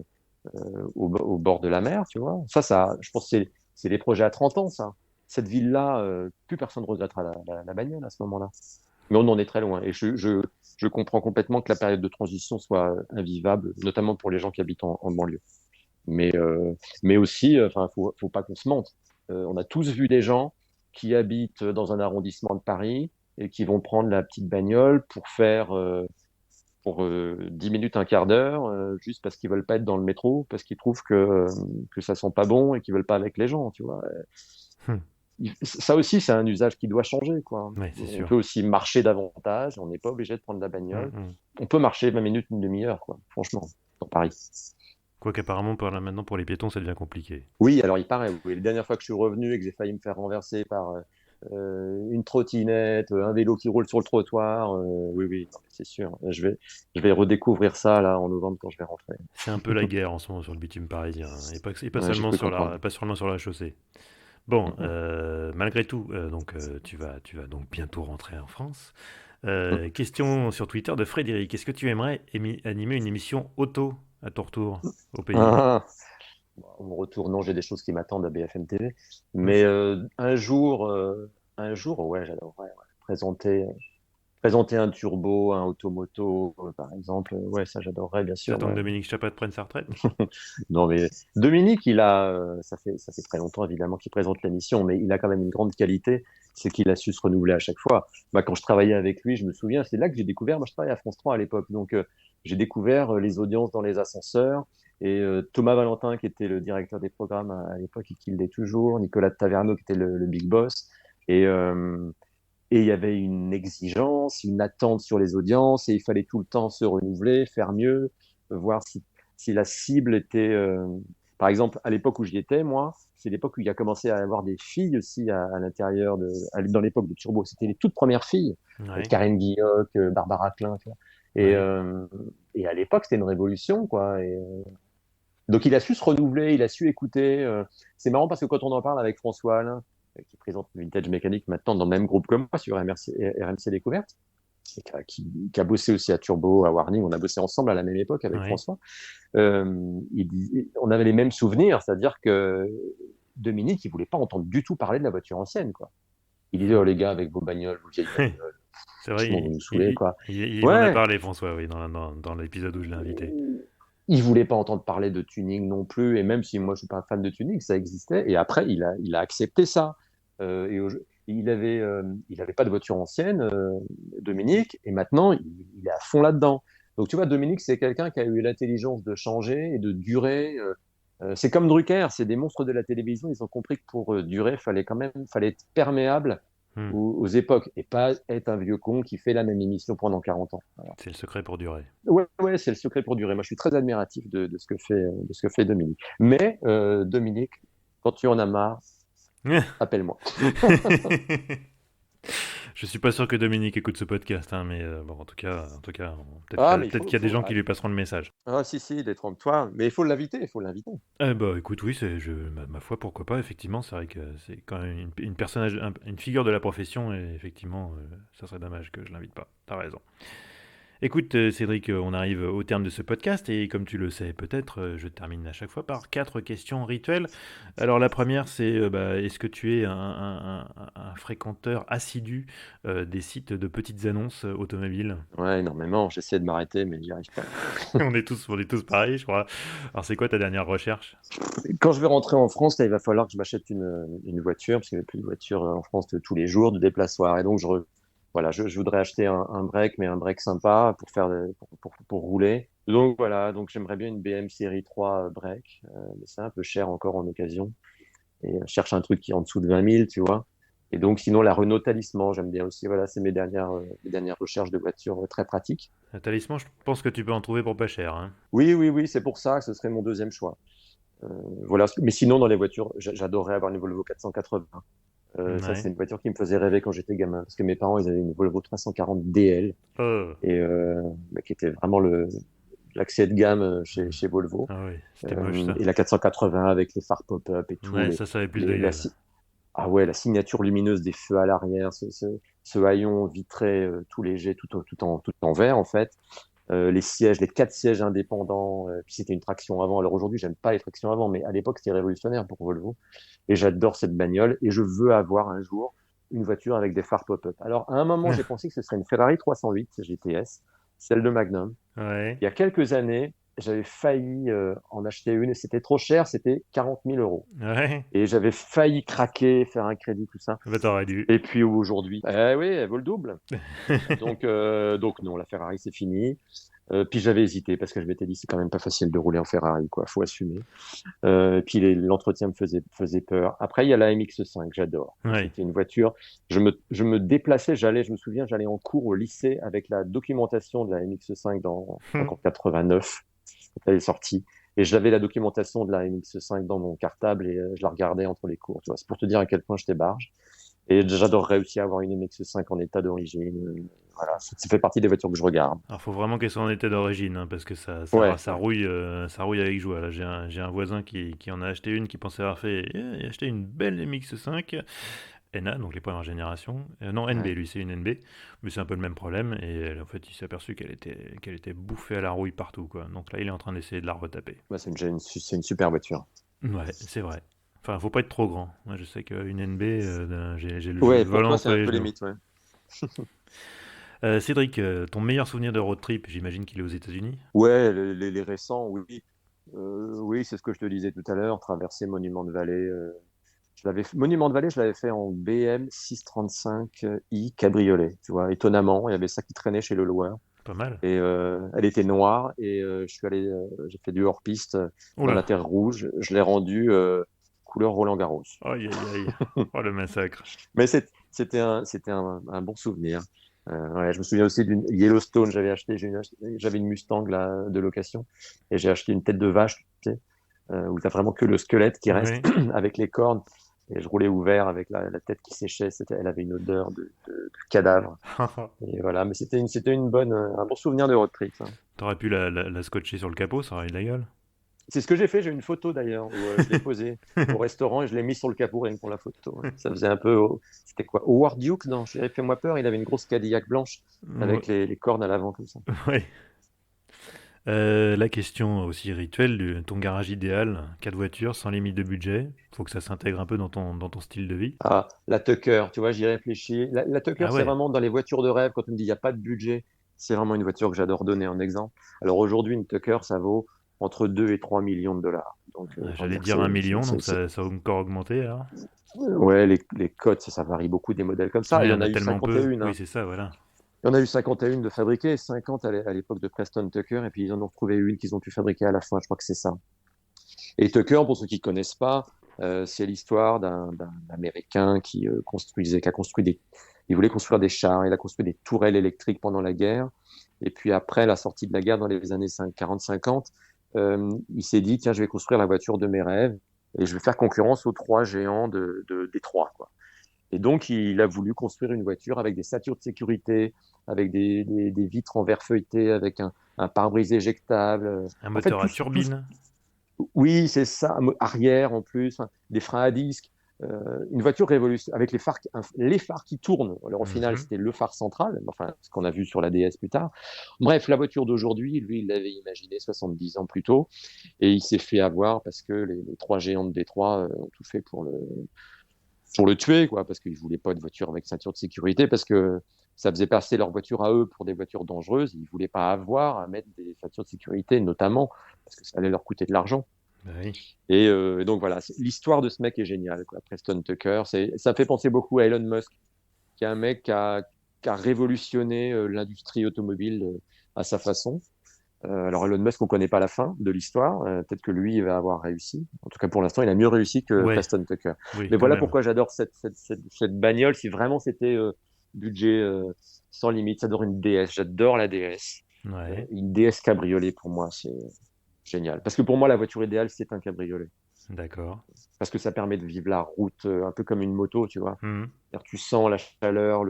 au bord de la mer, tu vois. Je pense que c'est des projets à 30 ans, ça. Cette ville-là, plus personne ne regrettera la bagnole à ce moment-là. Mais on en est très loin. Et je comprends complètement que la période de transition soit invivable, notamment pour les gens qui habitent en banlieue. Mais, mais aussi, enfin, faut pas qu'on se mente. On a tous vu des gens qui habitent dans un arrondissement de Paris et qui vont prendre la petite bagnole pour faire 10 minutes, un quart d'heure, juste parce qu'ils veulent pas être dans le métro, parce qu'ils trouvent que ça sent pas bon et qu'ils veulent pas avec les gens, tu vois. Hmm. Ça aussi, c'est un usage qui doit changer, quoi. Ouais, c'est On sûr. peut aussi marcher davantage, on n'est pas obligé de prendre la Hmm, bagnole. hmm. On peut marcher 20 minutes, une demi-heure, quoi, franchement, dans Paris. Quoique apparemment, maintenant, pour les piétons, ça devient compliqué. Oui, alors il paraît, oui. La dernière fois que je suis revenu et que j'ai failli me faire renverser par une trottinette, un vélo qui roule sur le trottoir, oui, oui, non, mais c'est sûr. Je vais redécouvrir ça là en novembre quand je vais rentrer. C'est un peu la guerre en ce moment sur le bitume parisien, hein, et pas Ouais, j'ai seulement cru comprendre. pas seulement sur la chaussée. Bon, Mhm. malgré tout, tu vas donc bientôt rentrer en France. Mhm. Question sur Twitter de Frédéric. Est-ce que tu aimerais animer une émission auto à ton retour au pays? Ah, bon, au retour, non, j'ai des choses qui m'attendent à BFM TV. Hmm. Mais un jour, ouais, j'adorerais présenter, présenter un turbo, un automoto, par exemple. Ouais, ça j'adorerais, bien sûr. T'attends que Ouais. Dominique Chapat prenne sa retraite? Non, mais Dominique, ça fait très longtemps évidemment qu'il présente l'émission, mais il a quand même une grande qualité, c'est qu'il a su se renouveler à chaque fois. Bah, quand je travaillais avec lui, je me souviens, c'est là que j'ai découvert, moi je travaillais à France 3 à l'époque, donc j'ai découvert les audiences dans les ascenseurs, et Thomas Valentin, qui était le directeur des programmes à l'époque et qui l'est toujours, Nicolas Taverneau, qui était le big boss, et, euh, et il y avait une exigence, une attente sur les audiences, et il fallait tout le temps se renouveler, faire mieux, voir si la cible était... Par exemple, à l'époque où j'y étais, moi, c'est l'époque où il y a commencé à y avoir des filles aussi à l'intérieur, dans l'époque de Turbo. C'était les toutes premières filles, Ouais, Karen Guilloc, Barbara Klein, tu vois. Et, ouais. euh, et à l'époque, c'était une révolution, quoi. Donc il a su se renouveler, il a su écouter. C'est marrant parce que quand on en parle avec François Alain, qui présente Vintage Mécanique maintenant dans le même groupe que moi sur RMC Découverte, et qui a bossé aussi à Turbo, à Warning, on a bossé ensemble à la même époque avec Ouais. François, on avait les mêmes souvenirs, c'est-à-dire que Dominique, il voulait pas entendre du tout parler de la voiture ancienne, quoi. Il disait, oh les gars, avec vos bagnoles, vos vieilles bagnoles, C'est vrai, franchement, vous nous saoulez, quoi. il m'en a Ouais, parlé, François, oui, dans l'épisode où je l'ai invité. il voulait pas entendre parler de tuning non plus, et même si moi je suis pas un fan de tuning, ça existait. Et après, il a accepté ça. Il avait pas de voiture ancienne, Dominique, et maintenant il est à fond là-dedans. Donc tu vois, Dominique, c'est quelqu'un qui a eu l'intelligence de changer et de durer. C'est comme Drucker, c'est des monstres de la télévision. Ils ont compris que pour durer, fallait être perméable Hmm. aux époques et pas être un vieux con qui fait la même émission pendant 40 ans. C'est le secret pour durer. Ouais, ouais, c'est le secret pour durer. Moi, je suis très admiratif de ce que fait Dominique. Mais Dominique, quand tu en as marre, appelle-moi. Je suis pas sûr que Dominique écoute ce podcast, hein, mais bon, en tout cas, Ah, mais peut-être qu'il y a des gens qui ah, lui passeront le message. ah, si, si, détrompe-toi. Mais il faut l'inviter, il faut l'inviter. Bah écoute, oui, ma foi, pourquoi pas, effectivement, c'est vrai que c'est quand même une personnage, une figure de la profession, et effectivement, ça serait dommage que je l'invite pas. T'as raison. Écoute, Cédric, on arrive au terme de ce podcast et comme tu le sais peut-être, je termine à chaque fois par 4 questions rituelles. Alors la première, c'est est-ce que tu es un fréquenteur assidu des sites de petites annonces automobiles? Ouais, énormément. J'essaie de m'arrêter, mais j'y arrive pas. On est tous pareils, je crois. Alors c'est quoi ta dernière recherche? Quand je vais rentrer en France, là, il va falloir que je m'achète une voiture, parce qu'il n'y a plus de voiture en France de tous les jours, de déplaçoir. Et donc, voilà, je voudrais acheter un break, mais un break sympa pour rouler. Donc, voilà, donc j'aimerais bien une BM série 3 break, mais c'est un peu cher encore en occasion. Et je cherche un truc qui est en dessous de 20 000, tu vois. Et donc, sinon, la Renault Talisman, j'aime bien aussi. Voilà, c'est mes dernières recherches de voitures très pratiques. Un talisman, je pense que tu peux en trouver pour pas cher, hein. Oui, oui, oui, c'est pour ça que ce serait mon deuxième choix. Voilà. Mais sinon, dans les voitures, j'adorerais avoir une Volvo 480. Ça, Ouais. c'est une voiture qui me faisait rêver quand j'étais gamin. Parce que mes parents, ils avaient une Volvo 340 DL, Oh. et bah, qui était vraiment l'accès de gamme chez Volvo. Ah oui, c'était moche ça. Et la 480 avec les phares pop-up et tout. Ouais, ça avait plus de Les, la, gueule. si- Ah ouais, la signature lumineuse des feux à l'arrière, ce haillon vitré tout léger, tout en verre en fait. Les sièges, les 4 sièges indépendants. Puis c'était une traction avant. Alors aujourd'hui, j'aime pas les tractions avant, mais à l'époque, c'était révolutionnaire pour Volvo. Et j'adore cette bagnole. Et je veux avoir un jour une voiture avec des phares pop-up. Alors à un moment, j'ai pensé que ce serait une Ferrari 308 GTS, celle de Magnum. Ouais. Il y a quelques années, j'avais failli en acheter une et c'était trop cher, c'était 40 000 euros. Ouais. Et j'avais failli craquer, faire un crédit, tout ça. Bah t'aurais dû. Et puis aujourd'hui, oui, elle vaut le double. Donc non, la Ferrari, c'est fini. Puis j'avais hésité parce que je m'étais dit, c'est quand même pas facile de rouler en Ferrari, quoi. Faut assumer. Puis l'entretien faisait peur. Après, il y a la MX5, j'adore. Ouais. C'était une voiture. Je me déplaçais, je me souviens, j'allais en cours au lycée avec la documentation de la MX5 en 89, quand elle est sortie. Et j'avais la documentation de la MX5 dans mon cartable et je la regardais entre les cours. Tu vois, c'est pour te dire à quel point j'étais barge. Et j'adorerais aussi avoir une MX5 en état d'origine. Voilà, ça fait partie des voitures que je regarde. Alors faut vraiment qu'elle soit en état d'origine, hein, parce que Ouais, ouais. ça rouille avec joie. Là, j'ai un voisin qui en a acheté une, qui pensait avoir fait, il a acheté une belle MX5 NA, donc les premières générations. Non, NB, Ouais. lui c'est une NB, mais c'est un peu le même problème. Et en fait, il s'est aperçu qu'elle était bouffée à la rouille partout, quoi. Donc là, il est en train d'essayer de la retaper. Bah, c'est une super voiture. Ouais, c'est vrai. Enfin, faut pas être trop grand. Moi, je sais qu'une NB, j'ai le Ouais, pour volant toi, c'est entre un les peu genoux. limite, ouais. Cédric, ton meilleur souvenir de road trip, j'imagine qu'il est aux États-Unis. Ouais, les récents, oui. Oui, c'est ce que je te disais tout à l'heure, traverser Monument de Vallée. Monument de Vallée, je l'avais fait en BM 635i cabriolet. Tu vois, étonnamment, il y avait ça qui traînait chez le loueur. Pas mal. Et elle était noire et j'ai fait du hors-piste dans Oula. la terre rouge. Je l'ai rendue couleur Roland-Garros. Aïe aïe aïe. Oh le massacre. Mais c'était un bon souvenir. Ouais, je me souviens aussi d'une Yellowstone, j'avais une Mustang là, de location et j'ai acheté une tête de vache, tu sais, où tu vraiment que le squelette qui reste Oui. avec les cornes. Et je roulais ouvert avec la tête qui séchait. Elle avait une odeur de cadavre. Et voilà, mais c'était un bon souvenir de road trip, ça. T'aurais pu la scotcher sur le capot, ça aurait eu de la gueule. C'est ce que j'ai fait. J'ai une photo d'ailleurs où je l'ai posée au restaurant et je l'ai mis sur le capot rien que pour la photo. Ouais. Ça faisait un peu. C'était quoi? Howard Duke dans Chérie, fais-moi peur. Il avait une grosse Cadillac blanche Ouais. avec les cornes à l'avant comme ça. Ouais. La question aussi rituelle, ton garage idéal, 4 voitures, sans limite de budget. Faut que ça s'intègre un peu dans ton style de vie. Ah, la Tucker, tu vois, j'y réfléchis. La Tucker, Ah c'est ouais, vraiment dans les voitures de rêve. Quand on me dit il n'y a pas de budget, c'est vraiment une voiture que j'adore donner en exemple. Alors aujourd'hui, une Tucker, ça vaut entre 2 et 3 millions de dollars. Donc, autant j'allais dire que dire 1 million, donc ça va encore augmenter alors. ouais, les cotes, ça varie beaucoup des modèles comme ça. Ouais, Il il y y en en a a eu tellement 51, peu. Oui, hein. c'est ça, voilà. Il y en a eu 51 de fabriquées, 50 à l'époque de Preston Tucker, et puis ils en ont retrouvé une qu'ils ont pu fabriquer à la fin. Je crois que c'est ça. Et Tucker, pour ceux qui ne connaissent pas, c'est l'histoire d'un Américain qui a construit il voulait construire des chars, il a construit des tourelles électriques pendant la guerre. Et puis après la sortie de la guerre dans les années 40-50, il s'est dit, tiens, je vais construire la voiture de mes rêves et je vais faire concurrence aux trois géants de Détroit, quoi. Et donc, il a voulu construire une voiture avec des ceintures de sécurité, avec des vitres en verre feuilleté, avec un pare-brise éjectable. Un En fait, moteur à turbine. oui, c'est ça, arrière en plus, hein, des freins à disque. Une voiture révolution avec les phares qui tournent. Alors au final, Mhm. c'était le phare central, enfin ce qu'on a vu sur la DS plus tard. Bref, la voiture d'aujourd'hui, lui, il l'avait imaginé 70 ans plus tôt, et il s'est fait avoir parce que les trois géants de Détroit ont tout fait pour le tuer, quoi, parce qu'ils ne voulaient pas de voiture avec ceinture de sécurité, parce que ça faisait passer leur voiture à eux pour des voitures dangereuses. Ils ne voulaient pas avoir à mettre des ceintures de sécurité, notamment parce que ça allait leur coûter de l'argent. Bah oui. Et donc voilà, l'histoire de ce mec est géniale, quoi. Preston Tucker, ça fait penser beaucoup à Elon Musk, qui est un mec qui a révolutionné l'industrie automobile à sa façon. Alors Elon Musk, on connaît pas la fin de l'histoire. Peut-être que lui, il va avoir réussi. En tout cas, pour l'instant, il a mieux réussi que Ouais, Preston Tucker. oui, Mais quand voilà même. pourquoi j'adore cette bagnole. Si vraiment c'était budget sans limite, j'adore une DS. J'adore la DS. Ouais, Une DS cabriolet, pour moi, c'est génial. Parce que pour moi, la voiture idéale, c'est un cabriolet. d'accord. Parce que ça permet de vivre la route un peu comme une moto, tu vois. Mhm. C'est-à-dire, tu sens la chaleur,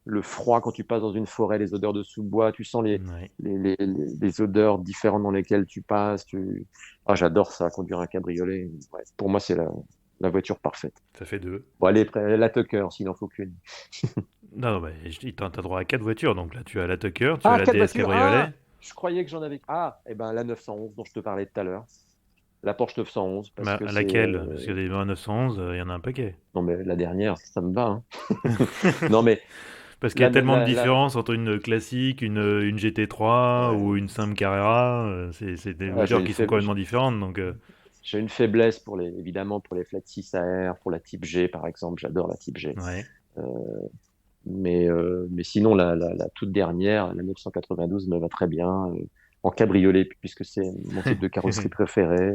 le froid quand tu passes dans une forêt, les odeurs de sous-bois, tu sens Ouais, les odeurs différentes dans lesquelles tu passes. Ah, j'adore ça, conduire un cabriolet. Ouais, pour moi, c'est la voiture parfaite. ça fait deux. Bon, allez, la Tucker, s'il n'en faut qu'une. Non, mais t'as droit à quatre voitures, donc là tu as la Tucker, tu as Ah, la quelle DS voiture? Cabriolet. Ah, je croyais que j'en avais. Ah, eh ben, la 911 dont je te parlais tout à l'heure. La Porsche 911, parce Mais que à c'est. laquelle? Parce que des 911, il y en a un paquet. Non, mais la dernière, ça me va, hein. Non, mais Parce qu'il y a la, tellement de la, la, différences entre une classique, une GT3 ou ouais. une simple Carrera. C'est des Ah, j'ai voitures une qui sont faible, complètement différentes. Donc, j'ai une faiblesse évidemment pour les flat 6 AR, pour la Type G par exemple. J'adore la Type G. ouais. Euh, mais sinon, la toute dernière, la 992 me va très bien en cabriolet puisque c'est mon type de carrosserie préféré.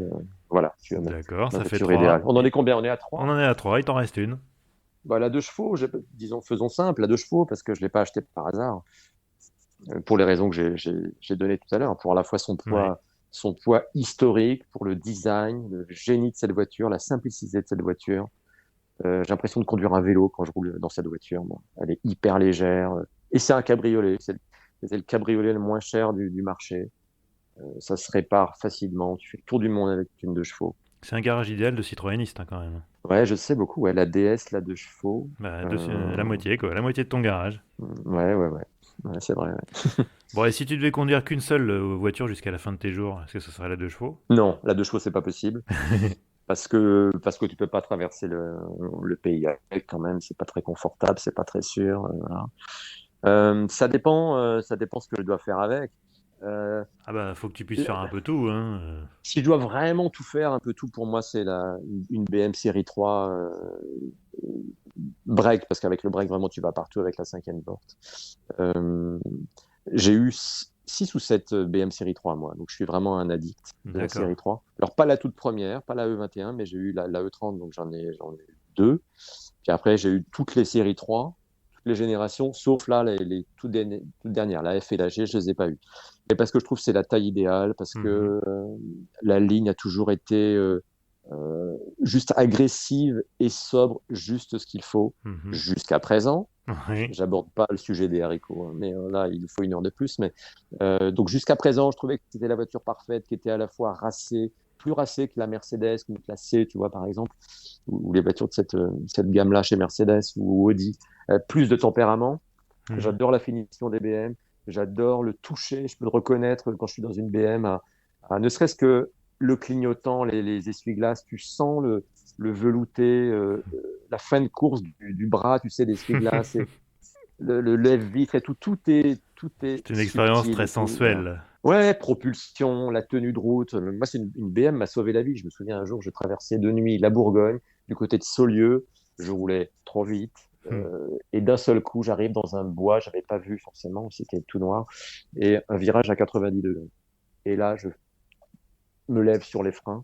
Voilà, tu as D'accord, ma ça fait voiture idéale. 3. On en est combien? On est à On 3. en est à 3, il t'en reste une. Bah, la 2 chevaux, disons, faisons simple, la 2 chevaux parce que je l'ai pas acheté par hasard. Pour les raisons que j'ai données tout à l'heure, pour à la fois Ouais. son poids historique, pour le design, le génie de cette voiture, la simplicité de cette voiture. J'ai l'impression de conduire un vélo quand je roule dans cette voiture. Moi. Elle est hyper légère. Et c'est un cabriolet. C'est le cabriolet le moins cher du marché. Ça se répare facilement. Tu fais le tour du monde avec une 2 chevaux. C'est un garage idéal de citroëniste, hein, quand même. Ouais, je sais beaucoup. Ouais, la DS, la 2 chevaux. Bah, Euh, la moitié, quoi. La moitié de ton garage. ouais, ouais, ouais. Ouais, c'est vrai. Ouais. Bon, et si tu devais conduire qu'une seule voiture jusqu'à la fin de tes jours, est-ce que ce serait la 2 chevaux? Non, la 2 chevaux, c'est pas possible. Parce que tu peux pas traverser le pays avec quand même. C'est pas très confortable, c'est pas très sûr. Voilà. Ça dépend ce que je dois faire avec. Euh, Ah bah, faut que tu puisses la- faire un peu tout, hein. Si je dois vraiment tout faire, un peu tout, pour moi, c'est une BM série 3 break, parce qu'avec le break, vraiment, tu vas partout avec la cinquième porte. Euh, j'ai eu 6 ou 7 BM série 3, moi, donc je suis vraiment un addict de la D'accord. série 3. Alors, pas la toute première, pas la E21, mais j'ai eu la E30, donc j'en ai eu deux. Puis après, j'ai eu toutes les séries 3, toutes les générations, sauf là, les toutes dernières, la F et la G, je les ai pas eues. Et parce que je trouve que c'est la taille idéale, parce Mhm. que la ligne a toujours été juste agressive et sobre, juste ce qu'il faut, Mhm. jusqu'à présent. Oui. J'aborde pas le sujet des haricots, hein, mais là, il nous faut une heure de plus. Mais donc jusqu'à présent, je trouvais que c'était la voiture parfaite, qui était à la fois racée, plus racée que la Mercedes, comme la C, tu vois, par exemple, ou les voitures de cette gamme-là chez Mercedes ou Audi, plus de tempérament. Mhm. J'adore la finition des BM, j'adore le toucher, je peux le reconnaître quand je suis dans une BM, ne serait-ce que le clignotant, les essuie-glaces, tu sens le velouté, la fin de course du bras, tu sais, d'essuie-glace, et le lève-vitre et tout, tout est C'est une expérience subtil très et tout. Voilà. sensuelle. Ouais, propulsion, la tenue de route. Moi, c'est une BM m'a sauvé la vie. Je me souviens un jour, je traversais de nuit la Bourgogne, du côté de Saulieu. Je roulais trop vite. Hmm. Et d'un seul coup, j'arrive dans un bois, j'avais pas vu forcément, c'était tout noir, et un virage à 90 degrés. Et là, je me lève sur les freins,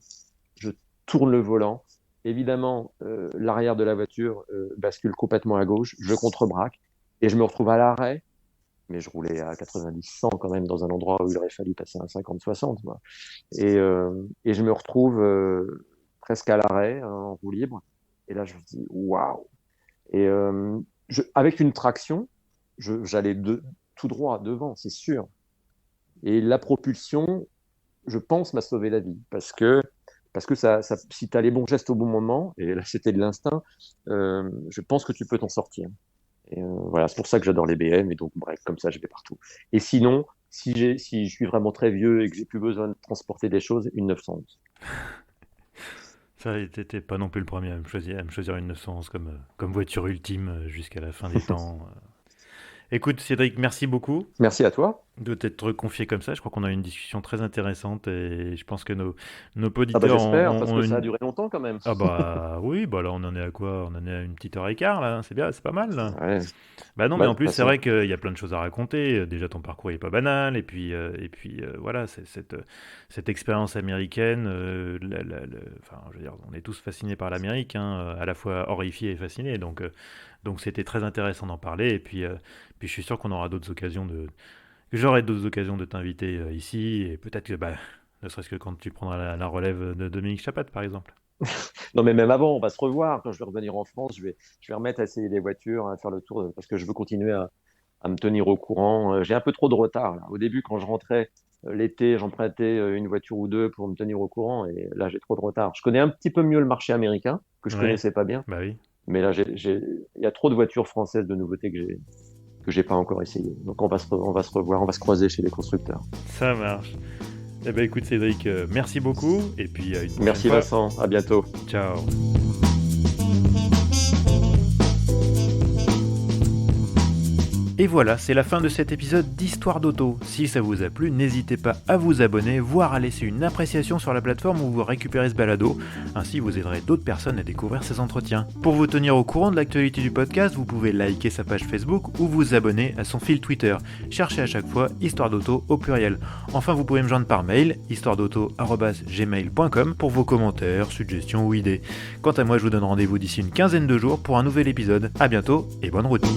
je tourne le volant. Évidemment, l'arrière de la voiture bascule complètement à gauche, je contrebraque, et je me retrouve à l'arrêt, mais je roulais à 90-100 quand même dans un endroit où il aurait fallu passer à 50-60. Et je me retrouve presque à l'arrêt, hein, en roue libre. Et là, je me dis, waouh! Et avec une traction, j'allais tout droit devant, c'est sûr. Et la propulsion, je pense, m'a sauvé la vie. Parce que si tu as les bons gestes au bon moment, et là c'était de l'instinct, je pense que tu peux t'en sortir. Et voilà, c'est pour ça que j'adore les BM, et donc bref, comme ça je vais partout. Et sinon, si je suis vraiment très vieux et que j'ai plus besoin de transporter des choses, une 911. Ça, t'étais pas non plus le premier à me choisir une 911 comme voiture ultime jusqu'à la fin des temps. Écoute, Cédric, merci beaucoup Merci à toi. de t'être confié comme ça. Je crois qu'on a eu une discussion très intéressante et je pense que nos Ah bah auditeurs j'espère, parce ont que ça a une... duré longtemps quand même. Ah bah oui, bah là on en est à quoi? On en est à une petite heure et quart là, c'est bien, c'est pas mal là. Ouais. Bah non, mais Bah, de en toute plus c'est façon, vrai qu'il y a plein de choses à raconter. Déjà ton parcours est pas banal et puis voilà, c'est cette expérience américaine. Enfin, je veux dire, on est tous fascinés par l'Amérique, hein, à la fois horrifiés et fascinés. Donc c'était très intéressant d'en parler. Et puis je suis sûr qu'on aura d'autres occasions que j'aurai d'autres occasions de t'inviter ici et peut-être que bah ne serait-ce que quand tu prendras la relève de Dominique Chapat par exemple. non mais même avant, on va se revoir. Quand je vais revenir en France, je vais remettre à essayer des voitures, à faire le tour, parce que je veux continuer à me tenir au courant. J'ai un peu trop de retard là. Au début, quand je rentrais l'été, j'empruntais une voiture ou deux pour me tenir au courant, et là j'ai trop de retard. Je connais un petit peu mieux le marché américain, que je Ouais, connaissais pas bien, bah oui. mais là il y a trop de voitures françaises de nouveautés que j'ai pas encore essayé. Donc on va se revoir, on va se croiser chez les constructeurs. Ça marche. Eh ben écoute Cédric, merci beaucoup et puis à une prochaine Merci fois. Vincent, à bientôt. Ciao. Et voilà, c'est la fin de cet épisode d'Histoire d'Auto. Si ça vous a plu, n'hésitez pas à vous abonner, voire à laisser une appréciation sur la plateforme où vous récupérez ce balado. Ainsi, vous aiderez d'autres personnes à découvrir ces entretiens. Pour vous tenir au courant de l'actualité du podcast, vous pouvez liker sa page Facebook ou vous abonner à son fil Twitter. Cherchez à chaque fois Histoire d'Auto au pluriel. Enfin, vous pouvez me joindre par mail, histoiredauto@gmail.com pour vos commentaires, suggestions ou idées. Quant à moi, je vous donne rendez-vous d'ici une quinzaine de jours pour un nouvel épisode. A bientôt et bonne route.